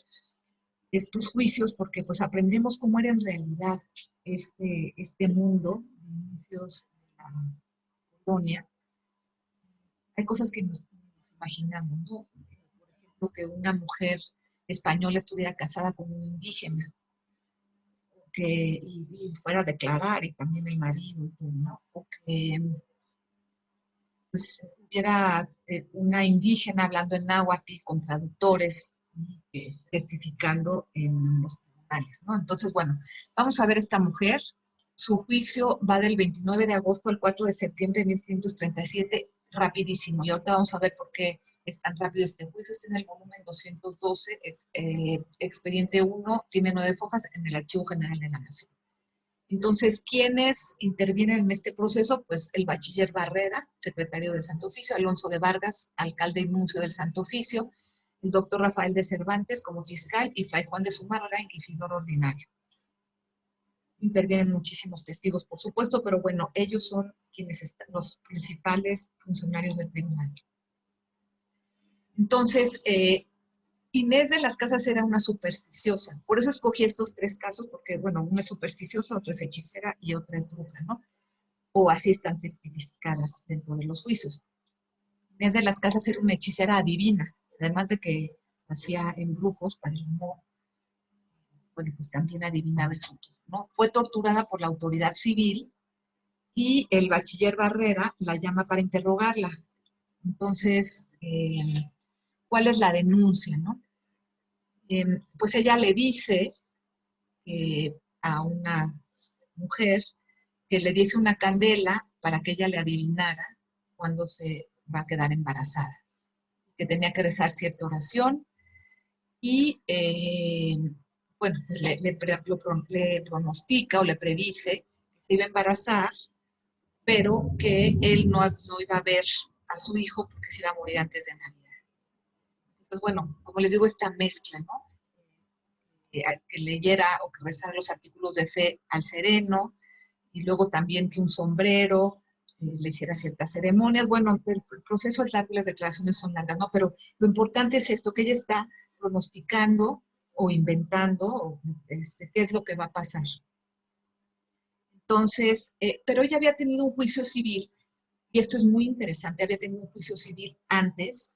estos juicios porque pues aprendemos cómo era en realidad este mundo de inicios de la colonia. Hay cosas que nos imaginamos, ¿no? Por ejemplo, que una mujer española estuviera casada con un indígena y fuera a declarar, y también el marido, ¿no? O que pues, hubiera una indígena hablando en náhuatl con traductores testificando en los tribunales, ¿no? Entonces, bueno, vamos a ver esta mujer. Su juicio va del 29 de agosto al 4 de septiembre de 1537, rapidísimo. Y ahorita vamos a ver por qué es tan rápido este juicio. Está en el volumen 212, expediente 1, tiene 9 fojas en el Archivo General de la Nación. Entonces, ¿quiénes intervienen en este proceso? Pues el bachiller Barrera, secretario del Santo Oficio, Alonso de Vargas, alcalde y nuncio del Santo Oficio, el doctor Rafael de Cervantes como fiscal y Fray Juan de Zumárraga, inquisidor ordinario. Intervienen muchísimos testigos, por supuesto, pero bueno, ellos son quienes están, los principales funcionarios del tribunal. Entonces, Inés de las Casas era una supersticiosa, por eso escogí estos tres casos, porque, bueno, una es supersticiosa, otra es hechicera y otra es bruja, ¿no? O así están tipificadas dentro de los juicios. Inés de las Casas era una hechicera adivina, además de que hacía embrujos para el humor, bueno, pues también adivinaba el futuro, ¿no? Fue torturada por la autoridad civil y el bachiller Barrera la llama para interrogarla. Entonces, ¿cuál es la denuncia, no? Pues ella le dice a una mujer que le diese una candela para que ella le adivinara cuándo se va a quedar embarazada, que tenía que rezar cierta oración y, bueno, pues le pronostica o le predice que se iba a embarazar, pero que él no iba a ver a su hijo porque se iba a morir antes de Navidad. Entonces, bueno, como les digo, esta mezcla, ¿no? Que leyera o que rezara los artículos de fe al sereno, y luego también que un sombrero, le hiciera ciertas ceremonias. Bueno, el proceso es largo y las declaraciones son largas, ¿no? Pero lo importante es esto, que ella está pronosticando o inventando qué es lo que va a pasar. Entonces, pero ella había tenido un juicio civil, y esto es muy interesante, había tenido un juicio civil antes,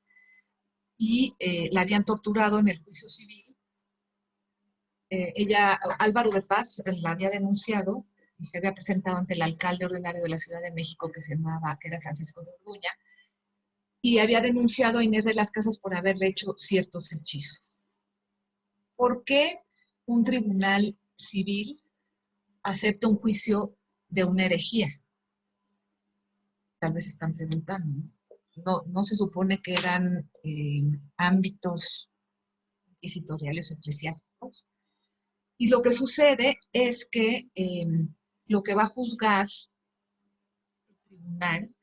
y la habían torturado en el juicio civil. Álvaro de Paz, la había denunciado y se había presentado ante el alcalde ordinario de la Ciudad de México, que era Francisco de Orduña, y había denunciado a Inés de las Casas por haberle hecho ciertos hechizos. ¿Por qué un tribunal civil acepta un juicio de una herejía? Tal vez están preguntando. No se supone que eran ámbitos inquisitoriales o eclesiásticos. Y lo que sucede es que lo que va a juzgar el tribunal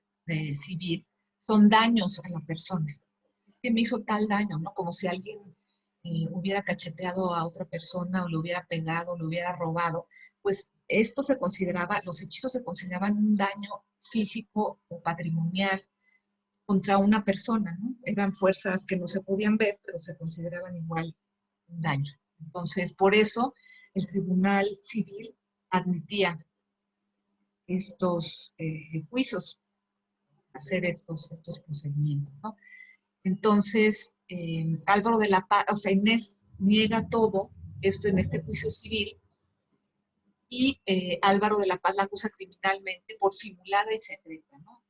civil son daños a la persona. Es que me hizo tal daño, ¿no? Como si alguien hubiera cacheteado a otra persona o le hubiera pegado, le hubiera robado. Pues esto se consideraba, los hechizos se consideraban un daño físico o patrimonial contra una persona, ¿no? Eran fuerzas que no se podían ver, pero se consideraban igual un daño. Entonces, por eso el Tribunal Civil admitía estos juicios, hacer estos procedimientos, ¿no? Entonces, Álvaro de la Paz, o sea, Inés niega todo esto en este juicio civil, y Álvaro de la Paz la acusa criminalmente por simulada y secreta, ¿no?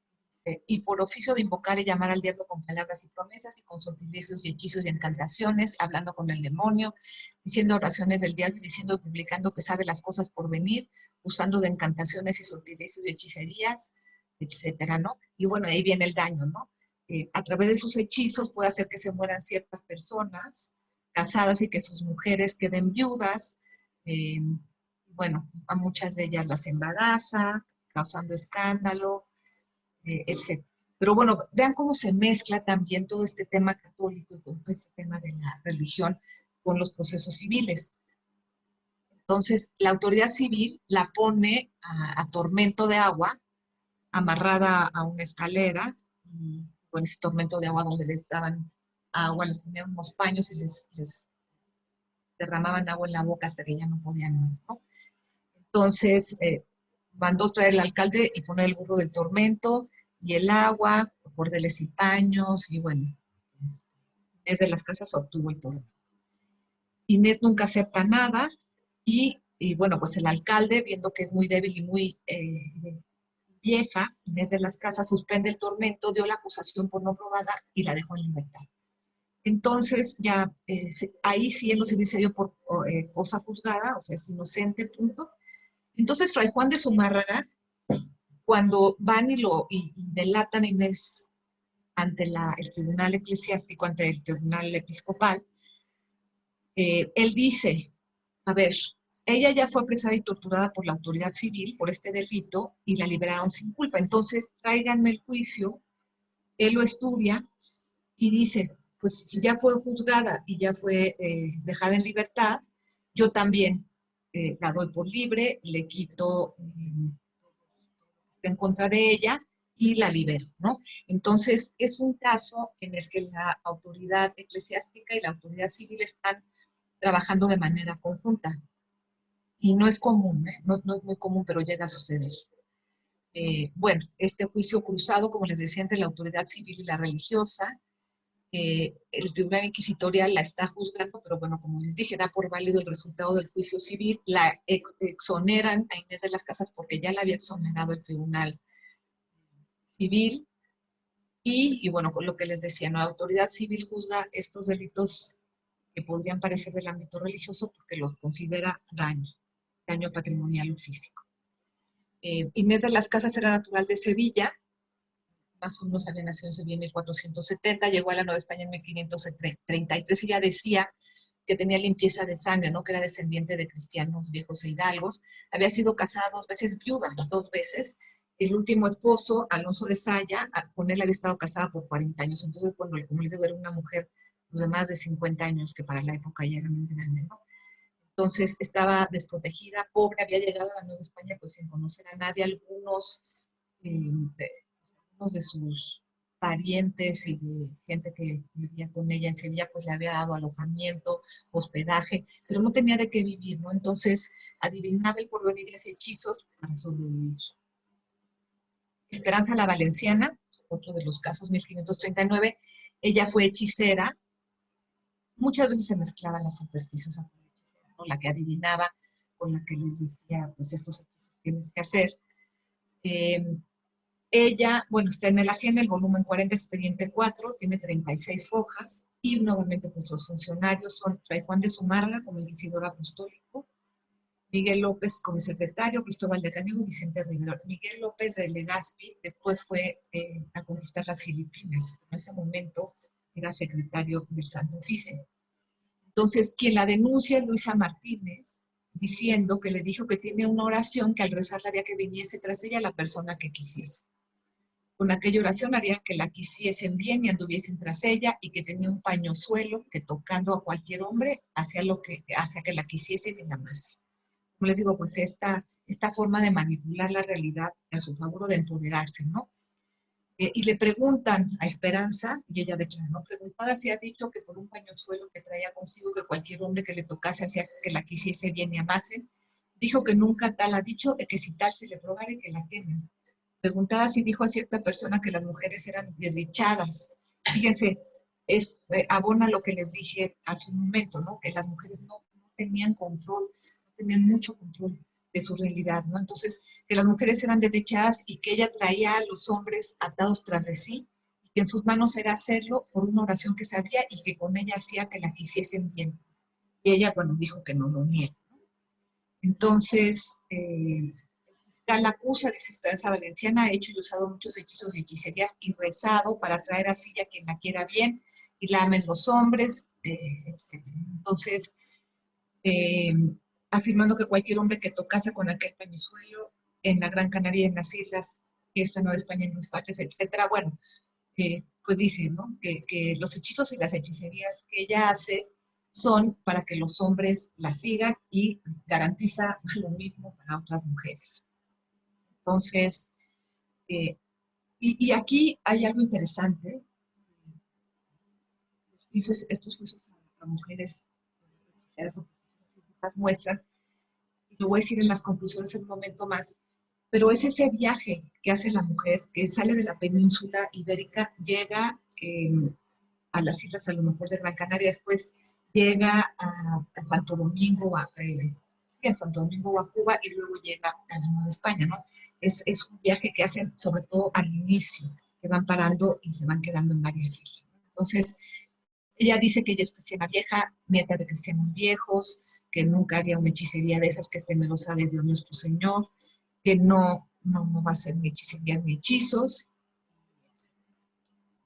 Y por oficio de invocar y llamar al diablo con palabras y promesas y con sortilegios y hechizos y encantaciones, hablando con el demonio, diciendo oraciones del diablo y diciendo y publicando que sabe las cosas por venir, usando de encantaciones y sortilegios y hechicerías, etcétera, ¿no? Y bueno, ahí viene el daño, ¿no? A través de sus hechizos puede hacer que se mueran ciertas personas casadas y que sus mujeres queden viudas. Bueno, a muchas de ellas las embaraza, causando escándalo, etc. Pero bueno, vean cómo se mezcla también todo este tema católico y todo este tema de la religión con los procesos civiles. Entonces, la autoridad civil la pone a tormento de agua, amarrada a una escalera, y con ese tormento de agua donde les daban agua, les ponían unos paños y les derramaban agua en la boca hasta que ya no podían más, ¿no? Entonces, mandó traer el alcalde y poner el burro del tormento y el agua, cordeles y paños, y bueno, Inés de las Casas obtuvo el todo. Inés nunca acepta nada, y bueno, pues el alcalde, viendo que es muy débil y muy vieja, Inés de las Casas suspende el tormento, dio la acusación por no probada y la dejó en libertad. Entonces, ya ahí sí en lo civil se dio por cosa juzgada, o sea, es inocente, punto. Entonces, Fray Juan de Zumárraga, cuando van y delatan a Inés ante el tribunal eclesiástico, ante el tribunal episcopal, él dice, a ver, ella ya fue apresada y torturada por la autoridad civil por este delito y la liberaron sin culpa. Entonces, tráiganme el juicio. Él lo estudia y dice, pues si ya fue juzgada y ya fue dejada en libertad, yo también la doy por libre, le quito en contra de ella y la libero, ¿no? Entonces, es un caso en el que la autoridad eclesiástica y la autoridad civil están trabajando de manera conjunta. Y no es común, ¿eh? No es muy común, pero llega a suceder. Bueno, este juicio cruzado, como les decía, entre la autoridad civil y la religiosa, el Tribunal Inquisitorial la está juzgando, pero bueno, como les dije, da por válido el resultado del juicio civil, la exoneran a Inés de las Casas porque ya la había exonerado el Tribunal Civil, y bueno, con lo que les decía, ¿no? La autoridad civil juzga estos delitos que podrían parecer del ámbito religioso porque los considera daño patrimonial o físico. Inés de las Casas era natural de Sevilla, más o menos había nacido en Sevilla en 1470, llegó a la Nueva España en 1533, y ya decía que tenía limpieza de sangre, ¿no? Que era descendiente de cristianos viejos e hidalgos. Había sido casada 2 veces, viuda 2 veces. El último esposo, Alonso de Saya, con él había estado casada por 40 años. Entonces, bueno, como les digo, era una mujer pues, de más de 50 años, que para la época ya era muy grande, ¿no? Entonces estaba desprotegida, pobre, había llegado a la Nueva España pues sin conocer a nadie. Eh, Algunos de sus parientes y de gente que vivía con ella en Sevilla, pues le había dado alojamiento, hospedaje, pero no tenía de qué vivir, ¿no? Entonces adivinaba el porvenir y hacía hechizos para sobrevivir. Esperanza la Valenciana, otro de los casos, 1539, ella fue hechicera. Muchas veces se mezclaban las supersticiosas con la hechicera, ¿no? La que adivinaba, con la que les decía, pues estos hechizos tienes que hacer. Eh, Ella, bueno, está en el ajeno, el volumen 40, expediente 4, tiene 36 fojas, y nuevamente pues los funcionarios son Fray Juan de Zumárraga como inquisidor apostólico, Miguel López como secretario, Cristóbal de Canejo, Vicente Rivero. Miguel López de Legazpi después fue a conquistar las Filipinas. En ese momento era secretario del Santo Oficio. Entonces, quien la denuncia es Luisa Martínez, diciendo que le dijo que tiene una oración que al rezar haría que viniese tras ella la persona que quisiese. Con aquella oración haría que la quisiesen bien y anduviesen tras ella, y que tenía un pañozuelo que tocando a cualquier hombre hacía que la quisiesen y la amasen. Como les digo, pues esta forma de manipular la realidad a su favor o de empoderarse, ¿no? Y le preguntan a Esperanza, y ella declara, ¿no? Preguntada si ha dicho que por un pañozuelo que traía consigo que cualquier hombre que le tocase hacía que la quisiese bien y amasen, dijo que nunca tal ha dicho, que si tal se le probare que la quemen. Preguntada si dijo a cierta persona que las mujeres eran desdichadas. Fíjense, abona lo que les dije hace un momento, ¿no? Que las mujeres no tenían control, no tenían mucho control de su realidad, ¿no? Entonces, que las mujeres eran desdichadas y que ella traía a los hombres atados tras de sí, y que en sus manos era hacerlo por una oración que sabía y que con ella hacía que la quisiesen bien. Y ella, bueno, dijo que no lo niega. Entonces, la acusa, dice Esperanza Valenciana, ha hecho y usado muchos hechizos y hechicerías y rezado para traer así a quien la quiera bien y la amen los hombres, etc. Entonces, eh, afirmando que cualquier hombre que tocase con aquel pañuelo en la Gran Canaria, en las islas, que esta Nueva España, en los partes, etc. Bueno, pues dice, ¿no? Que los hechizos y las hechicerías que ella hace son para que los hombres la sigan, y garantiza lo mismo para otras mujeres. Entonces, eh, y aquí hay algo interesante. Estos juicios a mujeres las muestran, y lo voy a decir en las conclusiones en un momento más, pero es ese viaje que hace la mujer, que sale de la península ibérica, llega a las islas a lo mejor de Gran Canaria, después llega a Santo Domingo, a Santo Domingo o a Cuba, y luego llega a la Nueva España, ¿no? Es un viaje que hacen sobre todo al inicio, que van parando y se van quedando en varias islas. Entonces, ella dice que ella es cristiana vieja, nieta de cristianos viejos, que nunca haría una hechicería de esas, que es temerosa de Dios nuestro Señor, que no va a hacer ni hechicerías ni hechizos.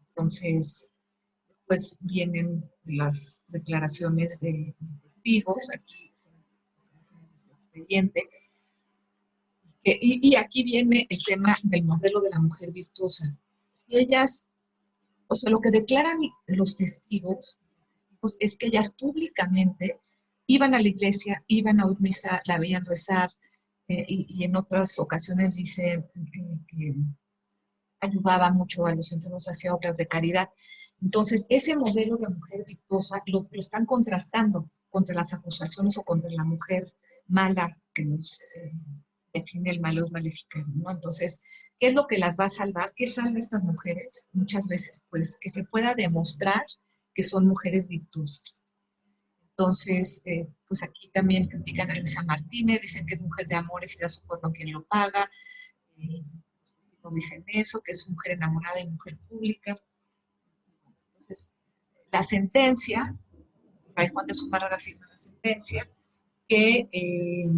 Entonces, pues vienen las declaraciones de testigos, aquí expediente, y aquí viene el tema del modelo de la mujer virtuosa. Y ellas, o sea, lo que declaran los testigos es que ellas públicamente iban a la iglesia, iban a oír misa, la veían rezar, y en otras ocasiones dice que ayudaba mucho a los enfermos, hacía obras de caridad. Entonces, ese modelo de mujer virtuosa lo están contrastando contra las acusaciones o contra la mujer mala que nos define el malo es maléfica, ¿no? Entonces, ¿qué es lo que las va a salvar? ¿Qué salva a estas mujeres? Muchas veces, pues, que se pueda demostrar que son mujeres virtuosas. Entonces, pues aquí también critican a Luisa Martínez, dicen que es mujer de amores y da su cuerpo a quien lo paga. Nos dicen eso, que es mujer enamorada y mujer pública. Entonces, la sentencia, Fray Juan de Zumárraga firma la sentencia, que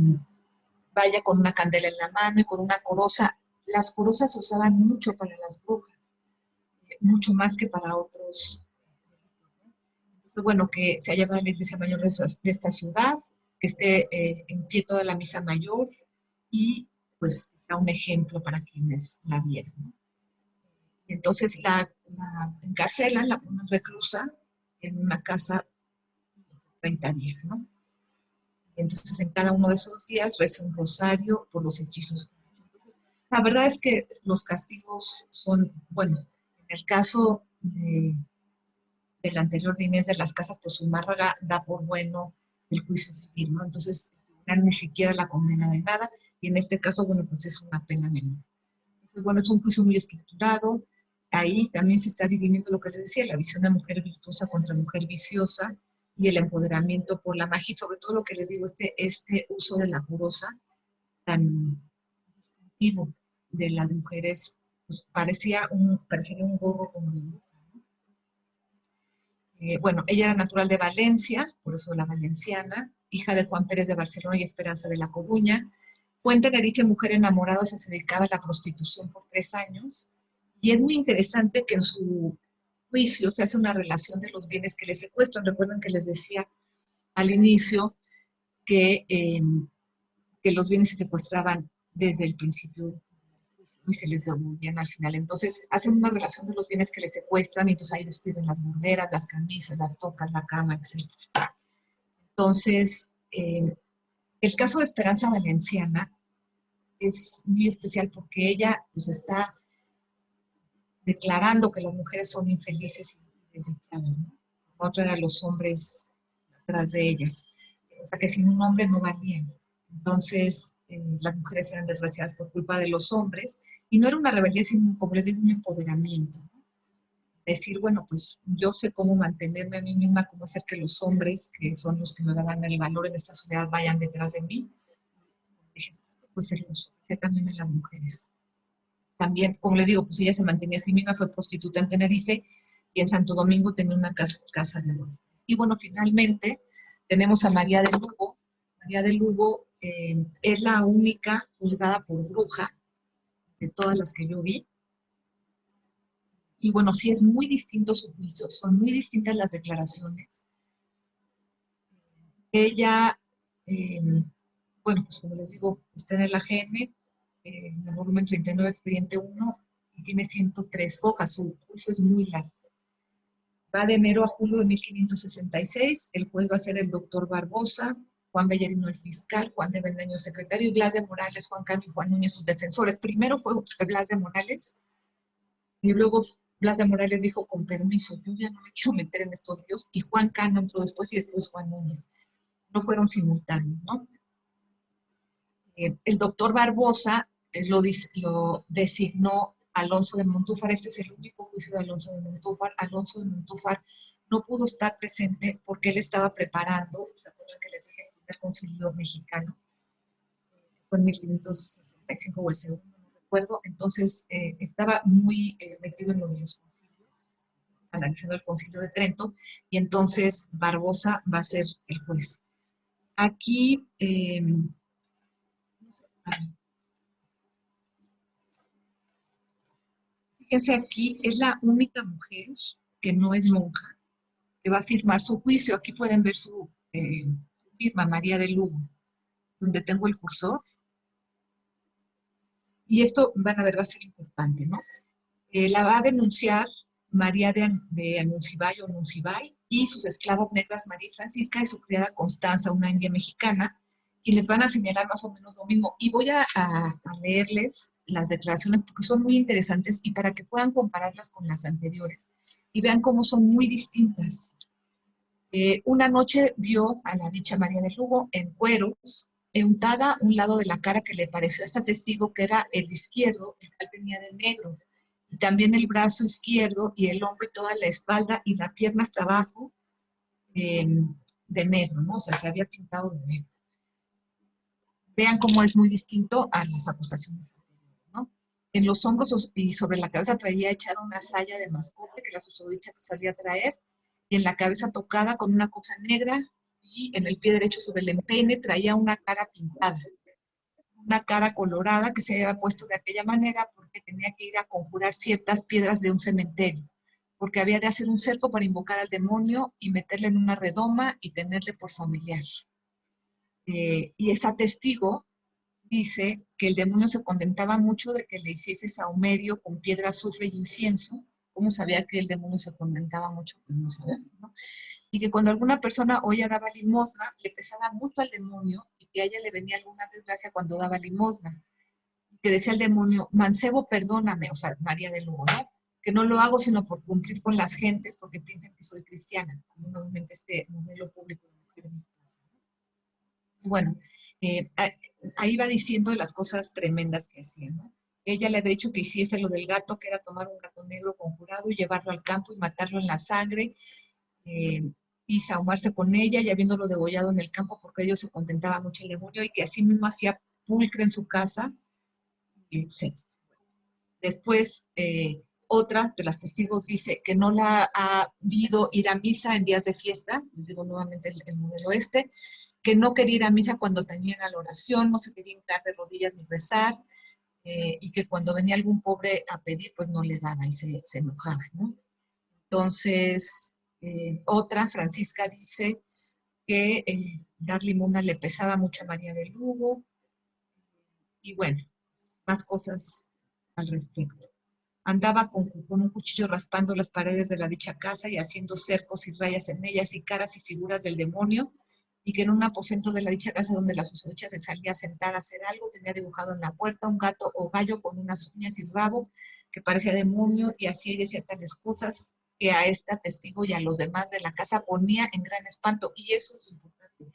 vaya con una candela en la mano y con una coroza. Las corozas se usaban mucho para las brujas, mucho más que para otros. Entonces, bueno, que se haya llevado a la iglesia mayor de esta ciudad, que esté en pie toda la misa mayor y pues sea un ejemplo para quienes la vieron, ¿no? Entonces la encarcelan, la ponen reclusa en una casa 30 días, ¿no? Entonces en cada uno de esos días reza un rosario por los hechizos. Entonces, la verdad es que los castigos son, bueno, en el caso del anterior de Inés de las Casas, pues Zumárraga da por bueno el juicio civil, ¿no? Entonces, ni siquiera la condena de nada, y en este caso, bueno, pues es una pena menor. Entonces, bueno, es un juicio muy estructurado. Ahí también se está dirimiendo lo que les decía, la visión de mujer virtuosa contra mujer viciosa y el empoderamiento por la magia y sobre todo lo que les digo, este uso de la jurosa tan activo de las mujeres, pues parecería un gorro como de bruja. Bueno, ella era natural de Valencia, por eso la valenciana, hija de Juan Pérez de Barcelona y Esperanza de La Coruña. Fue en Tenerife mujer enamorada, o sea, se dedicaba a la prostitución por 3 años. Y es muy interesante que en su juicio se hace una relación de los bienes que le secuestran. Recuerden que les decía al inicio que, que los bienes se secuestraban desde el principio y se les devolvían al final. Entonces hacen una relación de los bienes que les secuestran y entonces ahí despiden las burderas, las camisas, las tocas, la cama, etc. Entonces, el caso de Esperanza Valenciana es muy especial porque ella pues está declarando que las mujeres son infelices y desdichadas, ¿no? Otra era los hombres tras de ellas. O sea, que sin un hombre no valían. Entonces, las mujeres eran desgraciadas por culpa de los hombres y no era una rebeldía, sino, como les digo, un empoderamiento. Decir, bueno, pues yo sé cómo mantenerme a mí misma, cómo hacer que los hombres, que son los que me dan el valor en esta sociedad, vayan detrás de mí. Pues se los ofrece también a las mujeres. También, como les digo, pues ella se mantenía a sí misma, fue prostituta en Tenerife y en Santo Domingo tenía una casa de huéspedes. Y bueno, finalmente tenemos a María de Lugo. María de Lugo es la única juzgada por bruja de todas las que yo vi. Y bueno, sí es muy distinto su juicio, son muy distintas las declaraciones. Ella, eh, bueno, pues como les digo, está en el AGN, en el volumen 39, expediente 1, y tiene 103 fojas, su juicio es muy largo. Va de enero a julio de 1566, el juez va a ser el doctor Barbosa, Juan Bellerino el fiscal, Juan de Bendaño el secretario, y Blas de Morales, Juan Cano y Juan Núñez sus defensores. Primero fue Blas de Morales, y luego Blas de Morales dijo, con permiso, yo ya no me quiero meter en estos líos, y Juan Cano entró después y después Juan Núñez. No fueron simultáneos, ¿no? El doctor Barbosa lo designó Alonso de Montúfar. Este es el único juicio de Alonso de Montúfar. Alonso de Montúfar no pudo estar presente porque él estaba preparando, ¿se acuerdan que les dije el primer concilio mexicano? Fue en 1565 o el segundo, no recuerdo. Entonces estaba muy metido en lo de los concilios, analizando el concilio de Trento, y entonces Barbosa va a ser el juez. Aquí, fíjense aquí, es la única mujer que no es monja que va a firmar su juicio. Aquí pueden ver su firma, María de Lugo, donde tengo el cursor. Y esto, van a ver, va a ser importante, ¿no? La va a denunciar María de Anuncibay o Nuncibay y sus esclavas negras María Francisca y su criada Constanza, una india mexicana, y les van a señalar más o menos lo mismo. Y voy a leerles las declaraciones porque son muy interesantes y para que puedan compararlas con las anteriores y vean cómo son muy distintas. Una noche vio a la dicha María de Lugo en cueros, untada un lado de la cara que le pareció a este testigo que era el izquierdo, el cual tenía de negro, y también el brazo izquierdo y el hombro y toda la espalda y la pierna hasta abajo eh, de negro, ¿no? O sea, se había pintado de negro. Vean cómo es muy distinto a las acusaciones anteriores, ¿no? En los hombros y sobre la cabeza traía echada una saya de mascote que la susodicha solía traer, y en la cabeza tocada con una cosa negra, y en el pie derecho sobre el empeine traía una cara pintada, una cara colorada que se había puesto de aquella manera porque tenía que ir a conjurar ciertas piedras de un cementerio. porque había de hacer un cerco para invocar al demonio y meterle en una redoma y tenerle por familiar. Y esa testigo dice que el demonio se contentaba mucho de que le hiciese sahumerio con piedra, azufre y incienso. ¿Cómo sabía que el demonio se contentaba mucho? Pues no sabemos, ¿no? Y que cuando alguna persona o ella daba limosna, le pesaba mucho al demonio y que a ella le venía alguna desgracia cuando daba limosna. Que decía el demonio, mancebo, perdóname, o sea, María de Lugo, ¿no? Que no lo hago sino por cumplir con las gentes porque piensan que soy cristiana. Normalmente este modelo público de mujer. Bueno, eh, ahí va diciendo las cosas tremendas que hacía, ¿no? Ella le había dicho que hiciese lo del gato, que era tomar un gato negro conjurado y llevarlo al campo y matarlo en la sangre, eh, y sahumarse con ella y habiéndolo degollado en el campo porque ellos se contentaba mucho el demonio y que así mismo hacía pulcre en su casa, etc. Después, otra de las testigos dice que no la ha visto ir a misa en días de fiesta, les digo nuevamente el modelo este, que no quería ir a misa cuando tenían la oración, no se quería hincar de rodillas ni rezar, y que cuando venía algún pobre a pedir, pues no le daba y se enojaba, ¿no? Entonces, otra, Francisca, dice que dar limosna le pesaba mucho a María de Lugo, y bueno, más cosas al respecto. Andaba con un cuchillo raspando las paredes de la dicha casa y haciendo cercos y rayas en ellas y caras y figuras del demonio, y que en un aposento de la dicha casa donde la susodicha se salía a sentar a hacer algo, tenía dibujado en la puerta un gato o gallo con unas uñas y rabo que parecía demonio, y hacía y decía tales cosas que a esta testigo y a los demás de la casa ponía en gran espanto. Y eso es importante.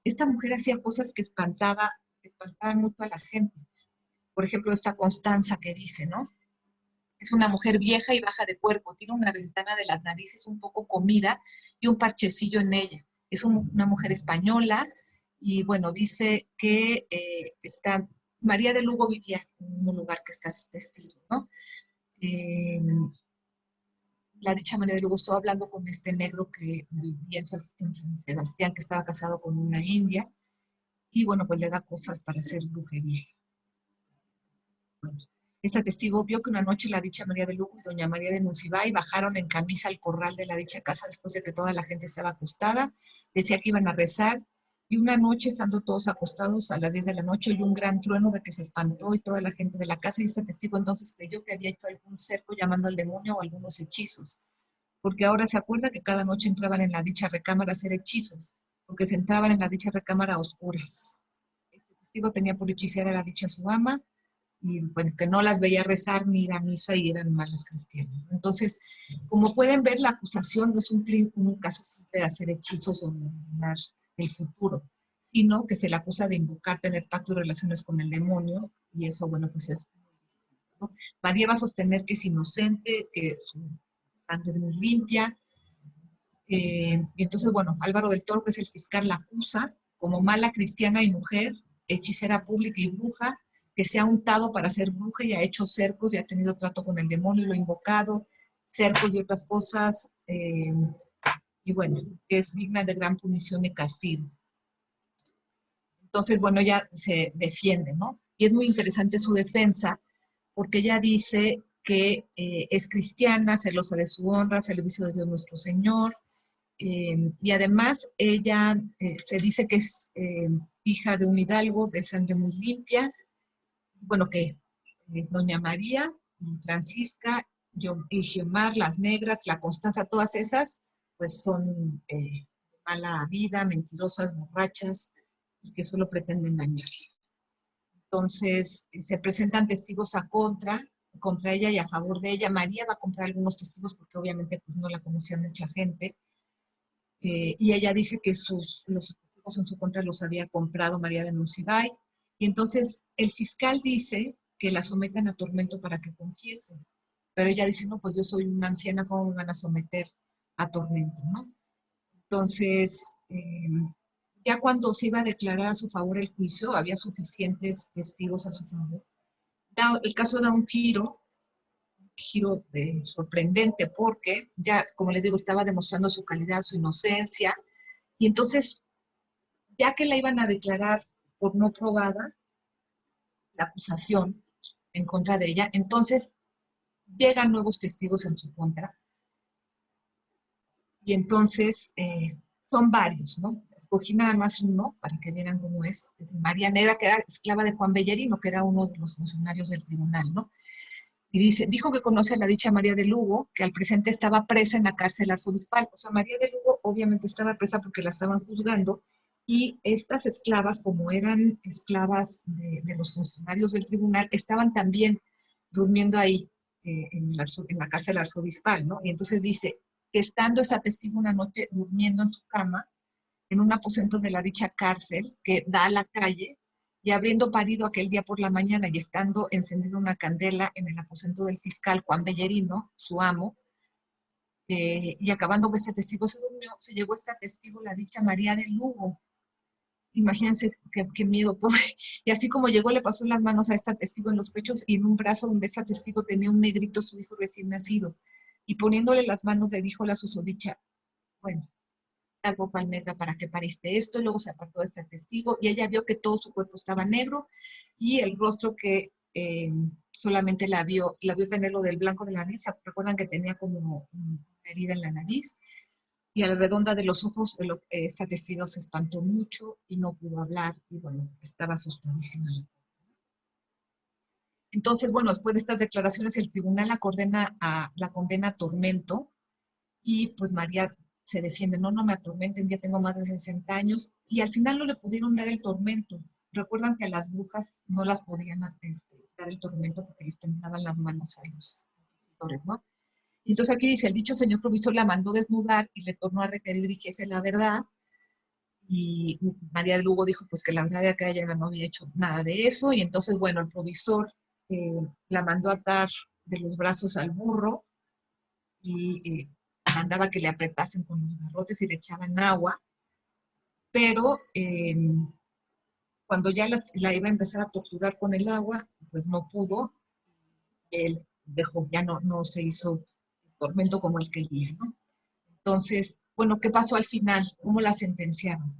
Esta mujer hacía cosas que espantaban mucho a la gente. Por ejemplo, esta Constanza que dice, ¿no? Es una mujer vieja y baja de cuerpo, tiene una ventana de las narices un poco comida y un parchecillo en ella. Es una mujer española y bueno, dice que María de Lugo vivía en un lugar que está testigo, ¿no? Eh, la dicha María de Lugo estaba hablando con este negro que vivía en San Sebastián, que estaba casado con una india, y bueno, pues le da cosas para hacer brujería. Bueno, esta testigo vio que una noche la dicha María de Lugo y doña María de Nuncibay bajaron en camisa al corral de la dicha casa después de que toda la gente estaba acostada. Decía que iban a rezar, y una noche, estando todos acostados a las 10 de la noche, oyó un gran trueno de que se espantó y toda la gente de la casa, y este testigo entonces creyó que había hecho algún cerco llamando al demonio o algunos hechizos, porque ahora se acuerda que cada noche entraban en la dicha recámara a hacer hechizos, porque se entraban en la dicha recámara a oscuras. Este testigo tenía por hechicera a la dicha su ama, y bueno, que no las veía rezar ni ir a misa y eran malas cristianas. Entonces, como pueden ver, la acusación no es un caso simple de hacer hechizos o imaginar el futuro, sino que se le acusa de invocar, tener pacto y relaciones con el demonio, y eso, bueno, pues es, ¿no? María va a sostener que es inocente, que su sangre es muy limpia, y entonces, bueno, Álvaro del Toro, que es el fiscal, la acusa como mala cristiana y mujer, hechicera pública y bruja, que se ha untado para ser bruja y ha hecho cercos y ha tenido trato con el demonio y lo ha invocado, cercos y otras cosas, y bueno, que es digna de gran punición y castigo. Entonces, bueno, ella se defiende, ¿no? Y es muy interesante su defensa, porque ella dice que es cristiana, celosa de su honra, servicio de Dios nuestro Señor, y además ella se dice que es hija de un hidalgo de sangre muy limpia, bueno, que doña María, Francisca, y Giomar, las negras, la Constanza, todas esas, pues son mala vida, mentirosas, borrachas, y que solo pretenden dañar. Entonces, se presentan testigos contra ella y a favor de ella. María va a comprar algunos testigos porque obviamente pues, no la conocía mucha gente, y ella dice que los testigos en su contra los había comprado María de Nuncibay, y entonces el fiscal dice que la sometan a tormento para que confiese, pero ella dice, no, pues yo soy una anciana, ¿cómo me van a someter a tormento, no? Entonces, ya cuando se iba a declarar a su favor el juicio, había suficientes testigos a su favor. El caso da un giro sorprendente, porque ya, como les digo, estaba demostrando su calidad, su inocencia, y entonces, ya que la iban a declarar por no probada, la acusación en contra de ella, entonces llegan nuevos testigos en su contra, Y entonces son varios, ¿no? Escogí nada más uno para que vieran cómo es. María Neda, que era esclava de Juan Bellerino, que era uno de los funcionarios del tribunal, ¿no? Y dice, dijo que conoce a la dicha María de Lugo, que al presente estaba presa en la cárcel arzobispal. O sea, María de Lugo obviamente estaba presa porque la estaban juzgando, y estas esclavas, como eran esclavas de los funcionarios del tribunal, estaban también durmiendo ahí en la cárcel arzobispal, ¿no? Y entonces dice que estando esa testigo una noche durmiendo en su cama, en un aposento de la dicha cárcel que da a la calle, y habiendo parido aquel día por la mañana y estando encendida una candela en el aposento del fiscal Juan Bellerino, su amo, y acabando que este testigo se durmió, se llegó esta testigo, la dicha María de Lugo. Imagínense qué miedo, pobre. Y así como llegó, le pasó las manos a esta testigo en los pechos y en un brazo donde esta testigo tenía un negrito, su hijo recién nacido. Y poniéndole las manos le dijo a la susodicha, bueno, algo cual negra para que pariste esto, y luego se apartó de este testigo, y ella vio que todo su cuerpo estaba negro, y el rostro que solamente la vio tener lo del blanco de la nariz. Recuerdan que tenía como una herida en la nariz, y a la redonda de los ojos, esta testigo se espantó mucho y no pudo hablar, y bueno, estaba asustadísima. Entonces, bueno, después de estas declaraciones, el tribunal la condena a tormento, y pues María se defiende, no, no me atormenten, ya tengo más de 60 años, y al final no le pudieron dar el tormento. Recuerdan que a las brujas no las podían dar el tormento porque les temblaban las manos a los inquisidores, ¿no? Y entonces aquí dice, el dicho señor provisor la mandó desnudar y le tornó a requerir dijese la verdad, y María de Lugo dijo pues que la verdad era que ella no había hecho nada de eso, y entonces, bueno, el provisor la mandó atar de los brazos al burro, y mandaba que le apretasen con los garrotes y le echaban agua, pero cuando ya la iba a empezar a torturar con el agua, pues no pudo, él dejó, ya no se hizo tormento como él quería, ¿no? Entonces, bueno, ¿qué pasó al final? ¿Cómo la sentenciaron?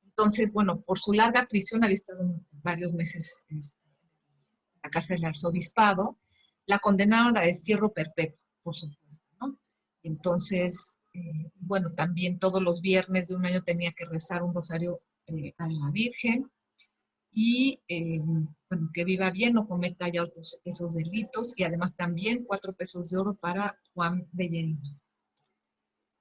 Entonces, bueno, por su larga prisión, había estado varios meses en la cárcel del arzobispado, la condenaron a destierro perpetuo, por supuesto, ¿no? Entonces, bueno, también todos los viernes de un año tenía que rezar un rosario a la Virgen, y bueno, que viva bien, no cometa ya otros esos delitos, y además también 4 pesos de oro para Juan Bellerino.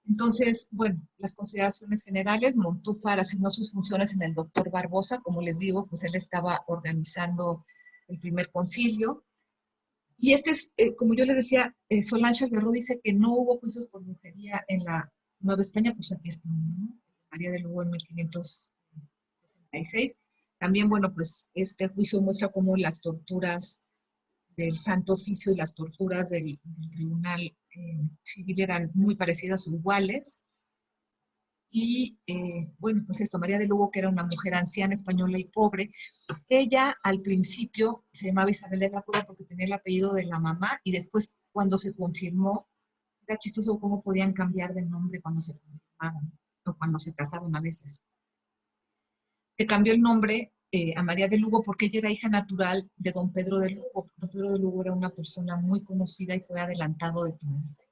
Entonces, bueno, las consideraciones generales, Montúfar asignó sus funciones en el doctor Barbosa, como les digo, pues él estaba organizando el primer concilio, y este es, como yo les decía, Solange Algarro dice que no hubo juicios por brujería en la Nueva España, pues aquí está, ¿no? María de Lugo en 1566. También, bueno, pues este juicio muestra cómo las torturas del Santo Oficio y las torturas del Tribunal Civil eran muy parecidas o iguales. Y bueno, pues esto, María de Lugo, que era una mujer anciana, española y pobre, ella al principio se llamaba Isabel de la Cueva porque tenía el apellido de la mamá, y después cuando se confirmó, era chistoso cómo podían cambiar de nombre cuando se confirmaban o cuando se casaban a veces. Se cambió el nombre a María de Lugo porque ella era hija natural de don Pedro de Lugo. Don Pedro de Lugo era una persona muy conocida y fue adelantado de Tenerife.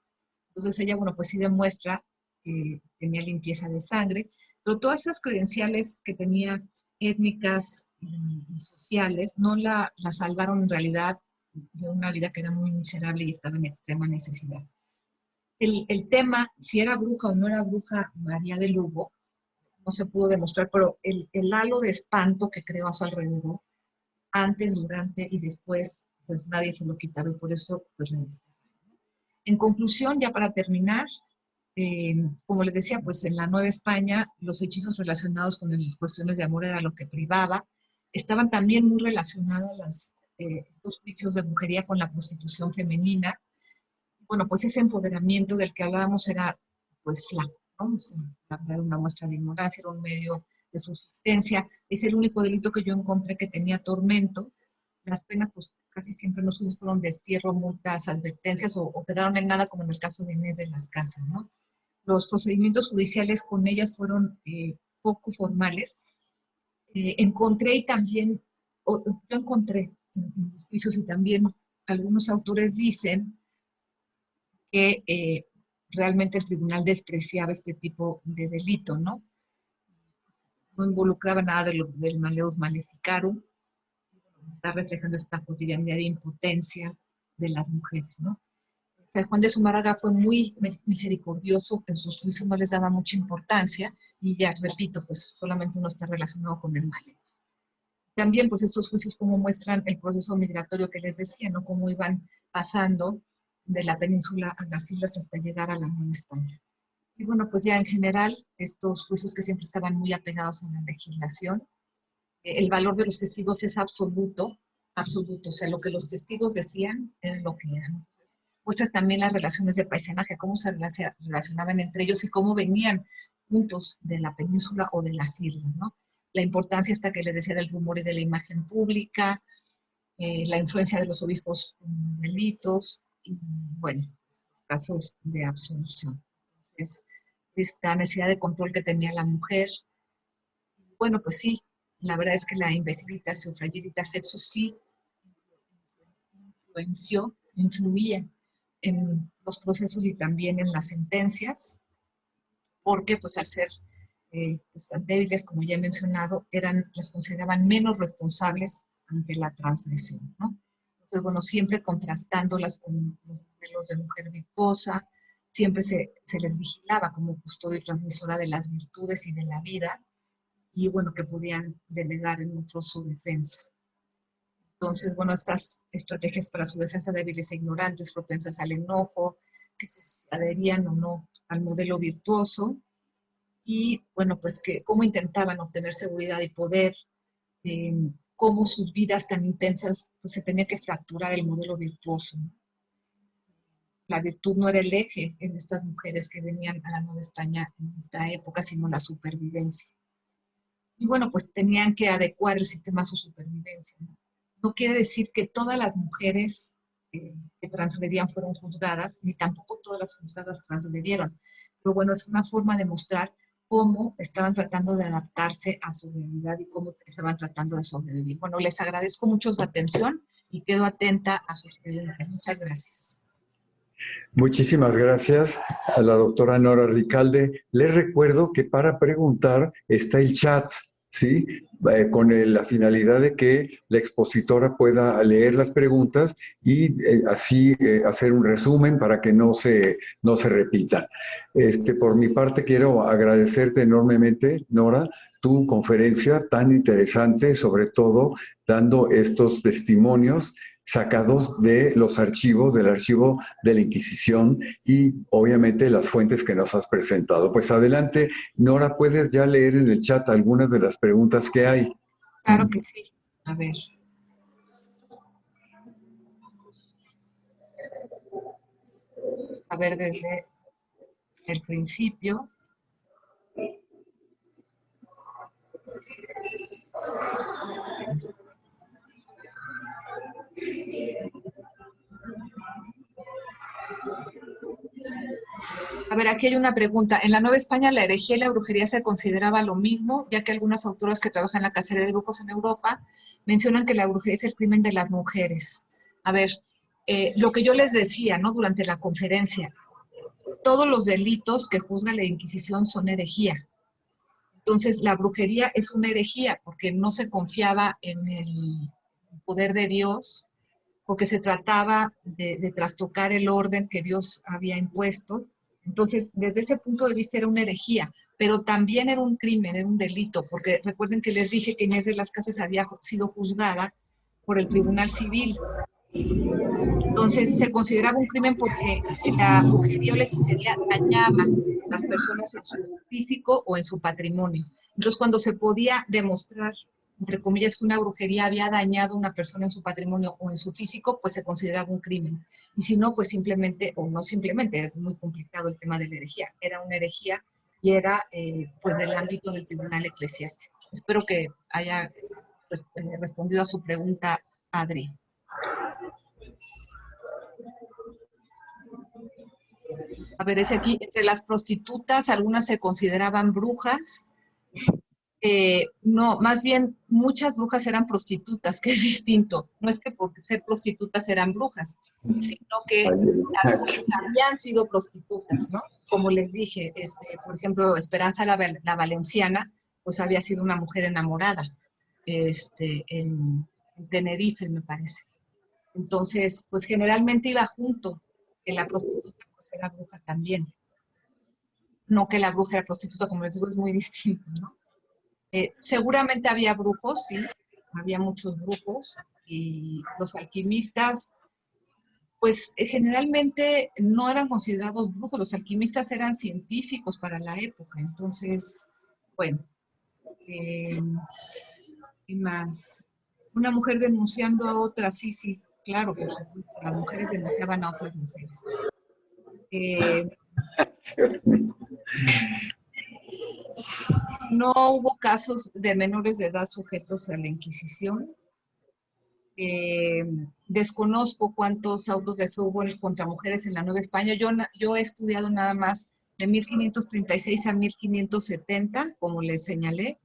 Entonces ella, bueno, pues sí demuestra que tenía limpieza de sangre, pero todas esas credenciales que tenía étnicas y sociales no la salvaron en realidad de una vida que era muy miserable y estaba en extrema necesidad. El tema, si era bruja o no era bruja María de Lugo, no se pudo demostrar, pero el halo de espanto que creó a su alrededor, antes, durante y después, pues nadie se lo quitaba, y por eso, pues la dejó. En conclusión, ya para terminar, como les decía, pues en la Nueva España los hechizos relacionados con cuestiones de amor era lo que privaba. Estaban también muy relacionadas los juicios de brujería con la prostitución femenina. Bueno, pues ese empoderamiento del que hablábamos era pues flaco, ¿no? O sea, era una muestra de ignorancia, era un medio de subsistencia. Es el único delito que yo encontré que tenía tormento. Las penas, pues casi siempre no fueron destierro, multas, advertencias, o quedaron en nada, como en el caso de Inés de las Casas, ¿no? Los procedimientos judiciales con ellas fueron poco formales. Encontré y también, yo encontré en los juicios, y también algunos autores dicen que realmente el tribunal despreciaba este tipo de delito, ¿no? No involucraba nada del maleus maleficarum, está reflejando esta cotidianidad de impotencia de las mujeres, ¿no? Juan de Zumárraga fue muy misericordioso, en sus juicios no les daba mucha importancia, y ya, repito, pues solamente uno está relacionado con el mal. También, pues estos juicios como muestran el proceso migratorio que les decía, ¿no? Cómo iban pasando de la península a las islas hasta llegar a la Nueva España. Y bueno, pues ya en general, estos juicios que siempre estaban muy apegados a la legislación, el valor de los testigos es absoluto, absoluto, o sea, lo que los testigos decían era lo que eran. Entonces, muestran también las relaciones de paisanaje, cómo se relacionaban entre ellos y cómo venían juntos de la península o de las islas, ¿no? La importancia hasta que les decía del rumor y de la imagen pública, la influencia de los obispos en delitos y, bueno, casos de absolución. Entonces, esta necesidad de control que tenía la mujer, bueno, pues sí, la verdad es que la Imbecilitas o Fragilitas Sexo sí influía en los procesos y también en las sentencias, porque pues al ser pues, tan débiles, como ya he mencionado, las consideraban menos responsables ante la transgresión, ¿no? Entonces, bueno, siempre contrastándolas con los modelos de mujer virtuosa, siempre se les vigilaba como custodia y transmisora de las virtudes y de la vida, y bueno, que podían delegar en otros su defensa. Entonces, bueno, estas estrategias para su defensa débiles e ignorantes, propensas al enojo, que se adherían o no al modelo virtuoso, y bueno, pues que cómo intentaban obtener seguridad y poder, cómo sus vidas tan intensas, pues se tenía que fracturar el modelo virtuoso, ¿no? La virtud no era el eje en estas mujeres que venían a la Nueva España en esta época, sino la supervivencia. Y bueno, pues tenían que adecuar el sistema a su supervivencia, ¿no? No quiere decir que todas las mujeres que transgredían fueron juzgadas, ni tampoco todas las juzgadas transgredieron. Pero bueno, es una forma de mostrar cómo estaban tratando de adaptarse a su realidad y cómo estaban tratando de sobrevivir. Bueno, les agradezco mucho su atención y quedo atenta a sus preguntas. Muchas gracias. Muchísimas gracias a la doctora Nora Ricalde. Les recuerdo que para preguntar está el chat, ¿sí? Con la finalidad de que la expositora pueda leer las preguntas y así hacer un resumen para que no se repitan. Por mi parte, quiero agradecerte enormemente, Nora, tu conferencia tan interesante, sobre todo dando estos testimonios sacados de los archivos, del archivo de la Inquisición y obviamente las fuentes que nos has presentado. Pues adelante, Nora, puedes ya leer en el chat algunas de las preguntas que hay. Claro que sí. A ver. A ver desde el principio. A ver, aquí hay una pregunta. En la Nueva España, ¿la herejía y la brujería se consideraba lo mismo? Ya que algunas autoras que trabajan en la cacería de brujos en Europa mencionan que la brujería es el crimen de las mujeres. A ver, lo que yo les decía, ¿no? Durante la conferencia, todos los delitos que juzga la Inquisición son herejía. Entonces, la brujería es una herejía porque no se confiaba en el poder de Dios, porque se trataba de trastocar el orden que Dios había impuesto. Entonces, desde ese punto de vista era una herejía, pero también era un crimen, era un delito, porque recuerden que les dije que Inés de las Casas había sido juzgada por el Tribunal Civil. Entonces, se consideraba un crimen porque la brujería o la hechicería dañaba a las personas en su físico o en su patrimonio. Entonces, cuando se podía demostrar, entre comillas, que una brujería había dañado a una persona en su patrimonio o en su físico, pues se consideraba un crimen. Y si no, pues simplemente, o no simplemente, es muy complicado el tema de la herejía. Era una herejía y era pues del ámbito del tribunal eclesiástico. Espero que haya respondido a su pregunta, Adri. A ver, es aquí, entre las prostitutas, algunas se consideraban brujas. No, más bien muchas brujas eran prostitutas, que es distinto. No es que por ser prostitutas eran brujas, sino que las brujas habían sido prostitutas, ¿no? Como les dije, por ejemplo, Esperanza la Valenciana, pues había sido una mujer enamorada, en Tenerife, me parece. Entonces, pues generalmente iba junto, que la prostituta pues era bruja también. No que la bruja era prostituta, como les digo, es muy distinto, ¿no? Seguramente había brujos, sí, había muchos brujos, y los alquimistas, pues generalmente no eran considerados brujos, los alquimistas eran científicos para la época, entonces, bueno, eh, ¿qué más? Una mujer denunciando a otra, sí, sí, claro, por supuesto, las mujeres denunciaban a otras mujeres. Eh, no hubo casos de menores de edad sujetos a la Inquisición. Eh, Desconozco cuántos autos de fe hubo contra mujeres en la Nueva España. Yo he estudiado nada más de 1536 a 1570, como les señalé,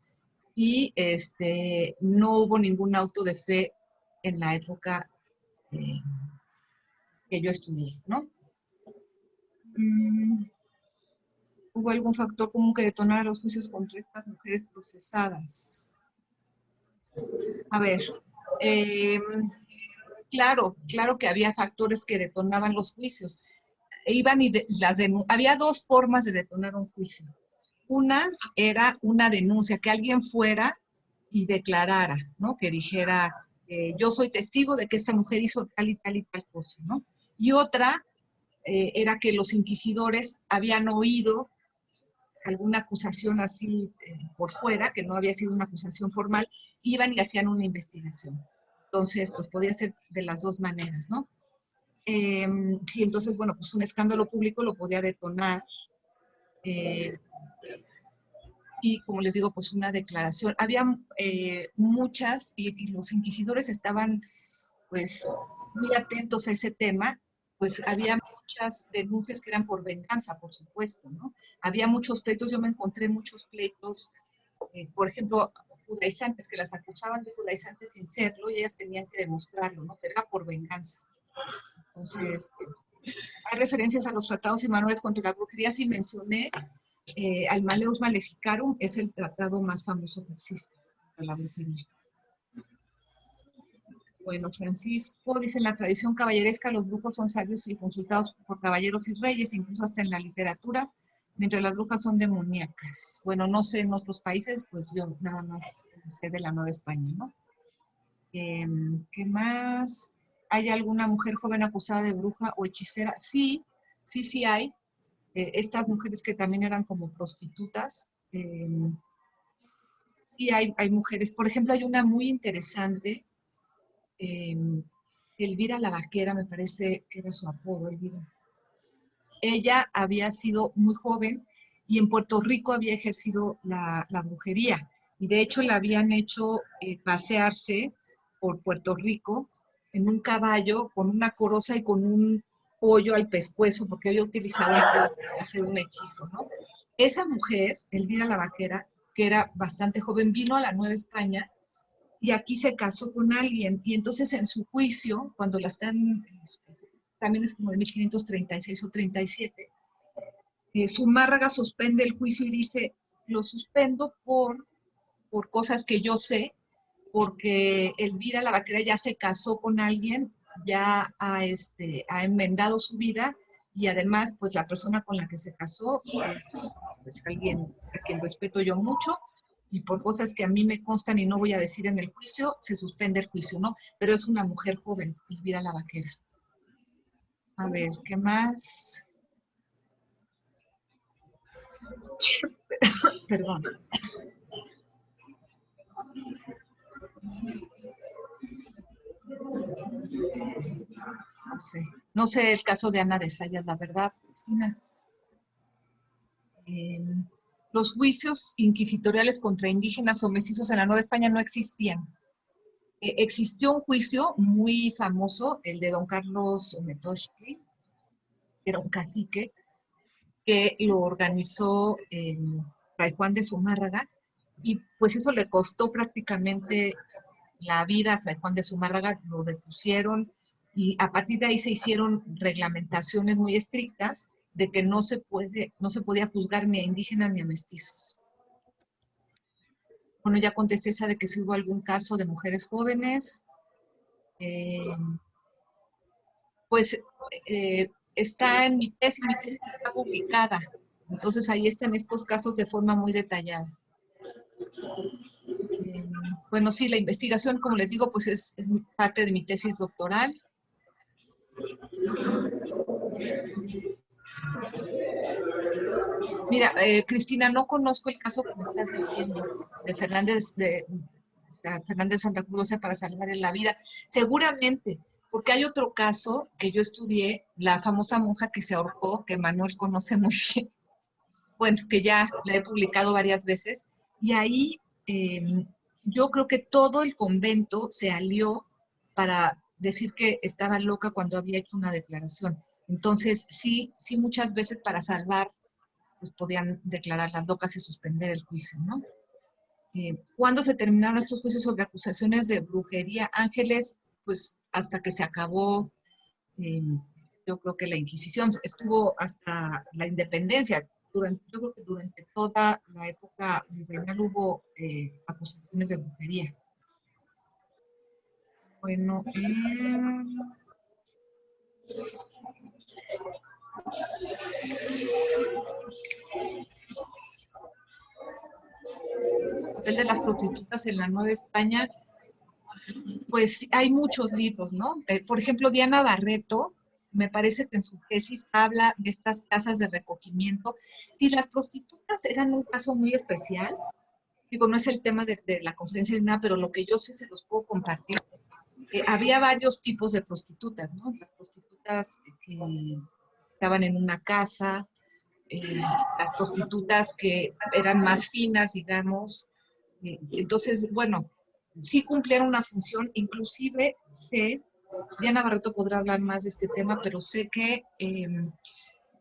y no hubo ningún auto de fe en la época eh, que yo estudié, ¿no? ¿Hubo algún factor común que detonara los juicios contra estas mujeres procesadas? A ver, eh, claro que había factores que detonaban los juicios. Iban y había dos formas de detonar un juicio. Una era una denuncia, que alguien fuera y declarara, ¿no? Que dijera, yo soy testigo de que esta mujer hizo tal y tal cosa, ¿no? Y otra era que los inquisidores habían oído alguna acusación así por fuera, que no había sido una acusación formal, iban y hacían una investigación. Entonces, pues podía ser de las dos maneras, ¿no? Sí, entonces, bueno, pues un escándalo público lo podía detonar. Eh, y como les digo, pues una declaración. Había muchas, y los inquisidores estaban pues muy atentos a ese tema, pues había muchas denuncias que eran por venganza, por supuesto, ¿no? Había muchos pleitos, yo me encontré muchos pleitos, por ejemplo, judaizantes, que las acusaban de judaizantes sin serlo, y ellas tenían que demostrarlo, ¿no? Pero era por venganza. Entonces, hay referencias a los tratados y manuales contra la brujería. Si mencioné al Maleus Maleficarum, es el tratado más famoso que existe contra la brujería. Bueno, Francisco dice, en la tradición caballeresca los brujos son sabios y consultados por caballeros y reyes, incluso hasta en la literatura, mientras las brujas son demoníacas. Bueno, no sé en otros países, pues yo nada más sé de la Nueva España, ¿no? ¿Qué más? ¿Hay alguna mujer joven acusada de bruja o hechicera? Sí, sí hay. Estas mujeres que también eran como prostitutas. Sí hay mujeres. Por ejemplo, hay una muy interesante, eh, Elvira la Vaquera, me parece que era su apodo, Elvira. Ella había sido muy joven y en Puerto Rico había ejercido la brujería. Y de hecho la habían hecho pasearse por Puerto Rico en un caballo con una coroza y con un pollo al pescuezo, porque había utilizado un pollo para hacer un hechizo, ¿no? Esa mujer, Elvira la Vaquera, que era bastante joven, vino a la Nueva España y aquí se casó con alguien. Y entonces en su juicio, cuando la están, también es como de 1536 o 37, Zumárraga suspende el juicio y dice, lo suspendo por cosas que yo sé, porque Elvira la Vaquera ya se casó con alguien, ya ha enmendado su vida, y además, pues la persona con la que se casó es pues, alguien a quien respeto yo mucho, y por cosas que a mí me constan y no voy a decir en el juicio, se suspende el juicio, ¿no? Pero es una mujer joven, Elvira la Vaquera. A ver, ¿qué más? Perdón. No sé el caso de Ana de Sayas, la verdad, Cristina. Eh, los juicios inquisitoriales contra indígenas o mestizos en la Nueva España no existían. Existió un juicio muy famoso, el de don Carlos Ometoshki, que era un cacique, que lo organizó Fray Juan de Zumárraga, y pues eso le costó prácticamente la vida a Fray Juan de Zumárraga, lo depusieron y a partir de ahí se hicieron reglamentaciones muy estrictas de que no se podía juzgar ni a indígenas ni a mestizos. Bueno, ya contesté esa de que si hubo algún caso de mujeres jóvenes. Pues está en mi tesis está publicada. Entonces ahí están estos casos de forma muy detallada. Bueno, sí, la investigación, como les digo, pues es parte de mi tesis doctoral. Mira, Cristina, no conozco el caso que me estás diciendo de Fernández de Santa Cruz, o sea, para salvarle la vida. Seguramente, porque hay otro caso que yo estudié, la famosa monja que se ahorcó, que Manuel conoce muy bien, bueno, que ya la he publicado varias veces, y ahí yo creo que todo el convento se alió para decir que estaba loca cuando había hecho una declaración. Entonces, sí, sí, muchas veces para salvar, pues podían declararlas locas y suspender el juicio, ¿no? ¿Cuándo se terminaron estos juicios sobre acusaciones de brujería? Ángeles, pues hasta que se acabó, eh, yo creo que la Inquisición estuvo hasta la independencia. Yo creo que durante toda la época virreinal hubo acusaciones de brujería. Bueno, el papel de las prostitutas en la Nueva España, pues hay muchos libros, ¿no? Por ejemplo, Diana Barreto, me parece que en su tesis habla de estas casas de recogimiento. Si las prostitutas eran un caso muy especial, digo, no es el tema de la conferencia ni nada, pero lo que yo sé se los puedo compartir. Había varios tipos de prostitutas, ¿no? Las prostitutas que estaban en una casa, las prostitutas que eran más finas, digamos. Entonces, bueno, sí cumplieron una función, inclusive sé, Diana Barreto podrá hablar más de este tema, pero sé que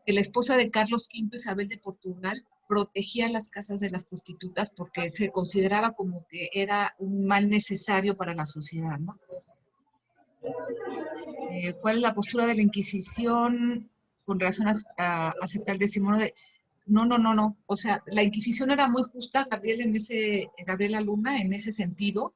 la esposa de Carlos V, Isabel de Portugal, protegía las casas de las prostitutas porque se consideraba como que era un mal necesario para la sociedad, ¿no? ¿Cuál es la postura de la Inquisición con relación a aceptar el testimonio de... No, no, no, no. O sea, la Inquisición era muy justa, Gabriela Luna, en ese sentido.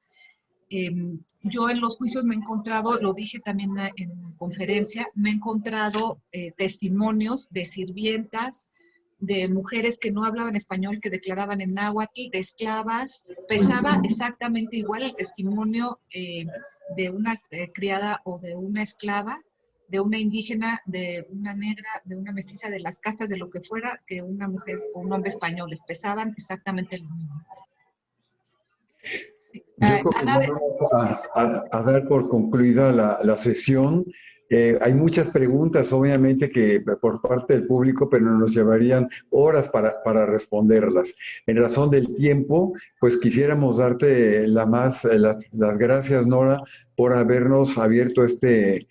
Yo en los juicios me he encontrado, lo dije también en la conferencia, me he encontrado testimonios de sirvientas, de mujeres que no hablaban español, que declaraban en náhuatl, de esclavas. Pesaba exactamente igual el testimonio de una criada o de una esclava, de una indígena, de una negra, de una mestiza, de las castas, de lo que fuera, que una mujer o un hombre español. Les pesaban exactamente lo mismo. Yo creo que vamos a dar por concluida la sesión. Hay muchas preguntas, obviamente, que por parte del público, pero nos llevarían horas para responderlas. En razón del tiempo, pues quisiéramos darte las gracias, Nora, por habernos abierto este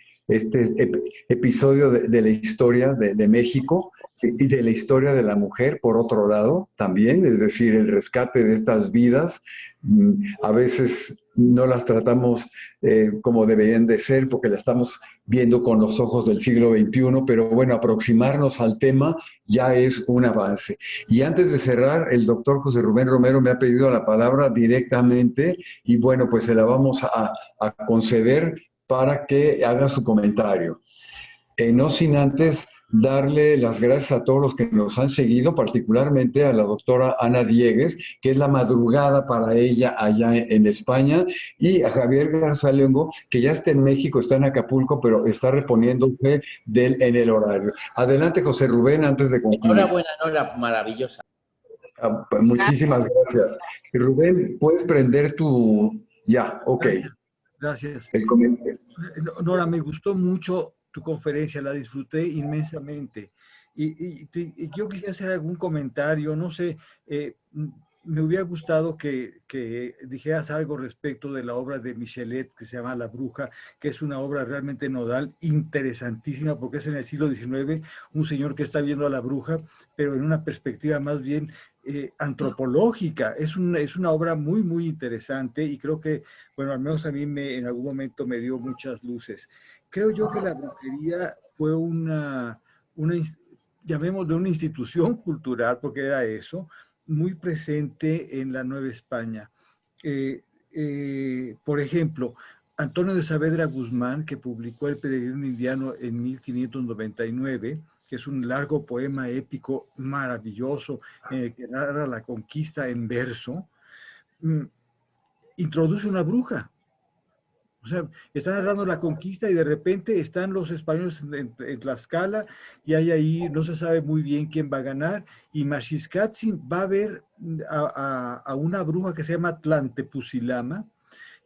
episodio de la historia de México. Sí, y de la historia de la mujer, por otro lado, también, es decir, el rescate de estas vidas. A veces no las tratamos como deberían de ser porque la estamos viendo con los ojos del siglo XXI, pero bueno, aproximarnos al tema ya es un avance. Y antes de cerrar, el doctor José Rubén Romero me ha pedido la palabra directamente y bueno, pues se la vamos a conceder para que haga su comentario. No sin antes darle las gracias a todos los que nos han seguido, particularmente a la doctora Ana Diegues, que es la madrugada para ella allá en España, y a Javier Garzalongo, que ya está en México, está en Acapulco, pero está reponiéndose en el horario. Adelante, José Rubén, antes de concluir. Enhorabuena, Nora, maravillosa. Muchísimas gracias. Rubén, ¿puedes prender tu...? Ya, ok. Gracias. El comentario. Nora, me gustó mucho tu conferencia, la disfruté inmensamente. Y yo quisiera hacer algún comentario, no sé, me hubiera gustado que dijeras algo respecto de la obra de Michelet, que se llama La Bruja, que es una obra realmente nodal, interesantísima, porque es en el siglo XIX, un señor que está viendo a la bruja, pero en una perspectiva más bien antropológica. Es una obra muy, muy interesante y creo que, bueno, al menos a mí en algún momento me dio muchas luces. Creo yo que la brujería fue llamémosle una institución cultural, porque era eso, muy presente en la Nueva España. Por ejemplo, Antonio de Saavedra Guzmán, que publicó El peregrino indiano en 1599, que es un largo poema épico maravilloso que narra la conquista en verso, introduce una bruja. O sea, está narrando la conquista y de repente están los españoles en Tlaxcala y hay ahí, no se sabe muy bien quién va a ganar, y Maxiscatzin va a ver a una bruja que se llama Tlantepuzilama,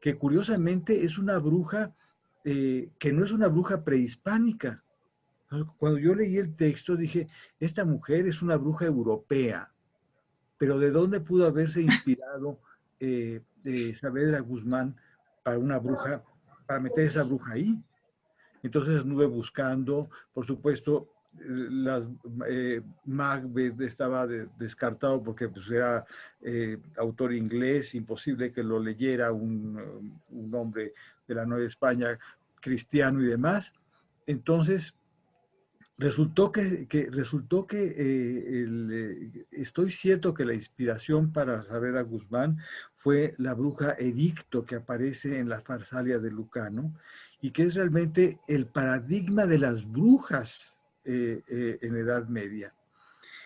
que curiosamente es una bruja que no es una bruja prehispánica. Cuando yo leí el texto dije, esta mujer es una bruja europea, pero ¿de dónde pudo haberse inspirado Saavedra Guzmán para una bruja, para meter esa bruja ahí? Entonces anduve buscando, por supuesto, Macbeth estaba descartado porque pues, era autor inglés, imposible que lo leyera un hombre de la Nueva España, cristiano y demás. Entonces, resultó que estoy cierto que la inspiración para Saavedra Guzmán fue la bruja Edicto que aparece en la Farsalia de Lucano y que es realmente el paradigma de las brujas en Edad Media.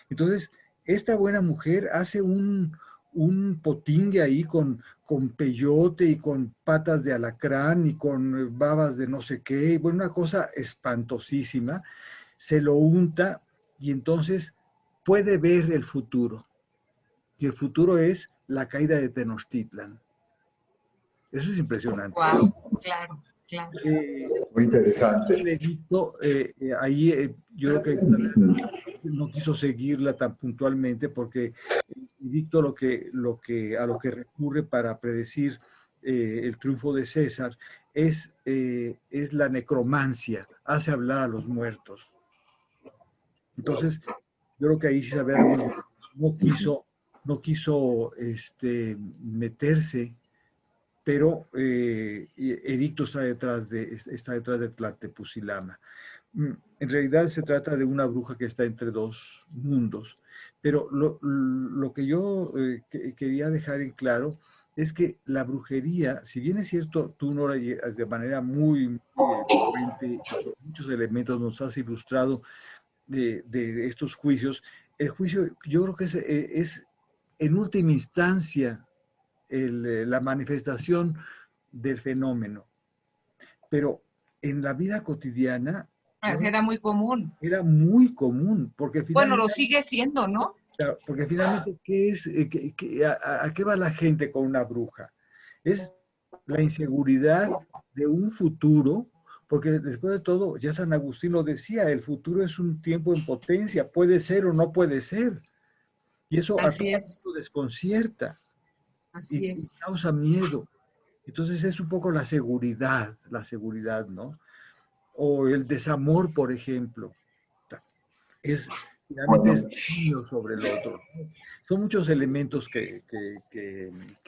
Entonces, esta buena mujer hace un potingue ahí con peyote y con patas de alacrán y con babas de no sé qué, bueno, una cosa espantosísima. Se lo unta y entonces puede ver el futuro. Y el futuro es la caída de Tenochtitlan. Eso es impresionante. Wow, claro, claro. Muy interesante. El edicto, ahí yo creo que no quiso seguirla tan puntualmente porque el edicto a lo que recurre para predecir el triunfo de César es la necromancia, hace hablar a los muertos. Entonces, yo creo que ahí Saavedra no quiso meterse, pero Edicto está detrás de Tlantepuzilama. En realidad se trata de una bruja que está entre dos mundos, pero lo que yo quería dejar en claro es que la brujería, si bien es cierto, tú, Nora, de manera muy elocuente, con muchos elementos nos has ilustrado de estos juicios, el juicio yo creo que es en última instancia la manifestación del fenómeno, pero en la vida cotidiana era muy común. Era muy común, porque finalmente... Bueno, lo sigue siendo, ¿no? Claro, porque finalmente, ¿a qué va la gente con una bruja? Es la inseguridad de un futuro, porque después de todo, ya San Agustín lo decía, el futuro es un tiempo en potencia, puede ser o no puede ser. Y eso a todos nos desconcierta. Así es. Causa miedo. Entonces es un poco la seguridad, ¿no? O el desamor, por ejemplo. Finalmente es uno sobre el otro. Son muchos elementos que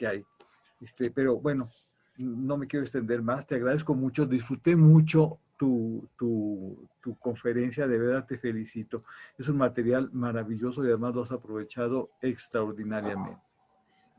hay. Pero bueno, no me quiero extender más. Te agradezco mucho. Disfruté mucho tu conferencia. De verdad te felicito. Es un material maravilloso y además lo has aprovechado extraordinariamente.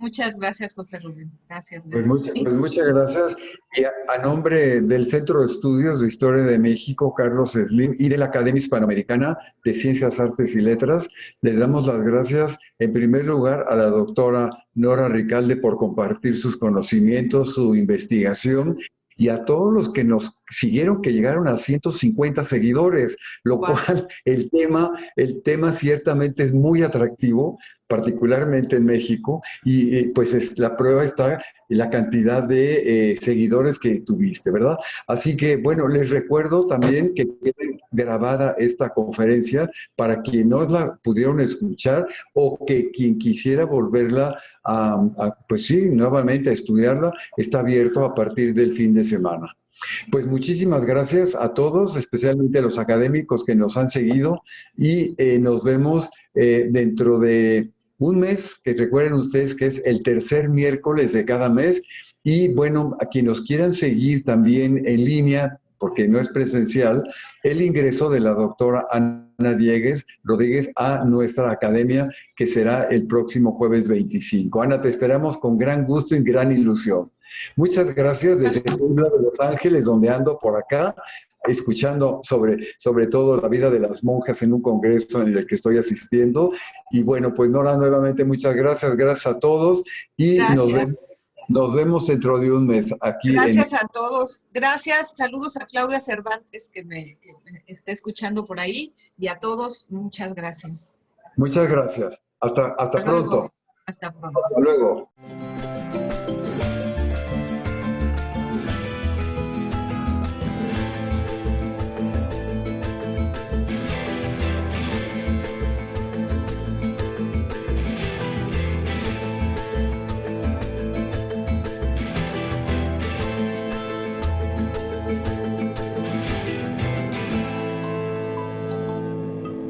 Muchas gracias, José Rubén. Gracias. Pues muchas gracias. Y a nombre del Centro de Estudios de Historia de México, Carlos Slim, y de la Academia Hispanoamericana de Ciencias, Artes y Letras, les damos las gracias en primer lugar a la doctora Nora Ricalde por compartir sus conocimientos, su investigación, y a todos los que nos siguieron, que llegaron a 150 seguidores, lo cual el tema ciertamente es muy atractivo, particularmente en México, y pues la prueba está en la cantidad de seguidores que tuviste, ¿verdad? Así que, bueno, les recuerdo también que quede grabada esta conferencia para quien no la pudieron escuchar o que quien quisiera volverla pues sí, nuevamente a estudiarla, está abierto a partir del fin de semana. Pues muchísimas gracias a todos, especialmente a los académicos que nos han seguido, y nos vemos dentro de Un mes que recuerden ustedes que es el tercer miércoles de cada mes. Y bueno, a quienes nos quieran seguir también en línea, porque no es presencial, el ingreso de la doctora Ana Diegues Rodríguez a nuestra academia, que será el próximo jueves 25. Ana, te esperamos con gran gusto y gran ilusión. Muchas gracias desde Puebla de Los Ángeles, donde ando por acá, escuchando sobre todo la vida de las monjas en un congreso en el que estoy asistiendo. Y bueno, pues Nora, nuevamente muchas gracias, gracias a todos y nos vemos dentro de un mes aquí. Gracias a todos. Gracias. Saludos a Claudia Cervantes que me está escuchando por ahí. Y a todos, muchas gracias. Muchas gracias. Hasta pronto. Hasta pronto. Hasta luego.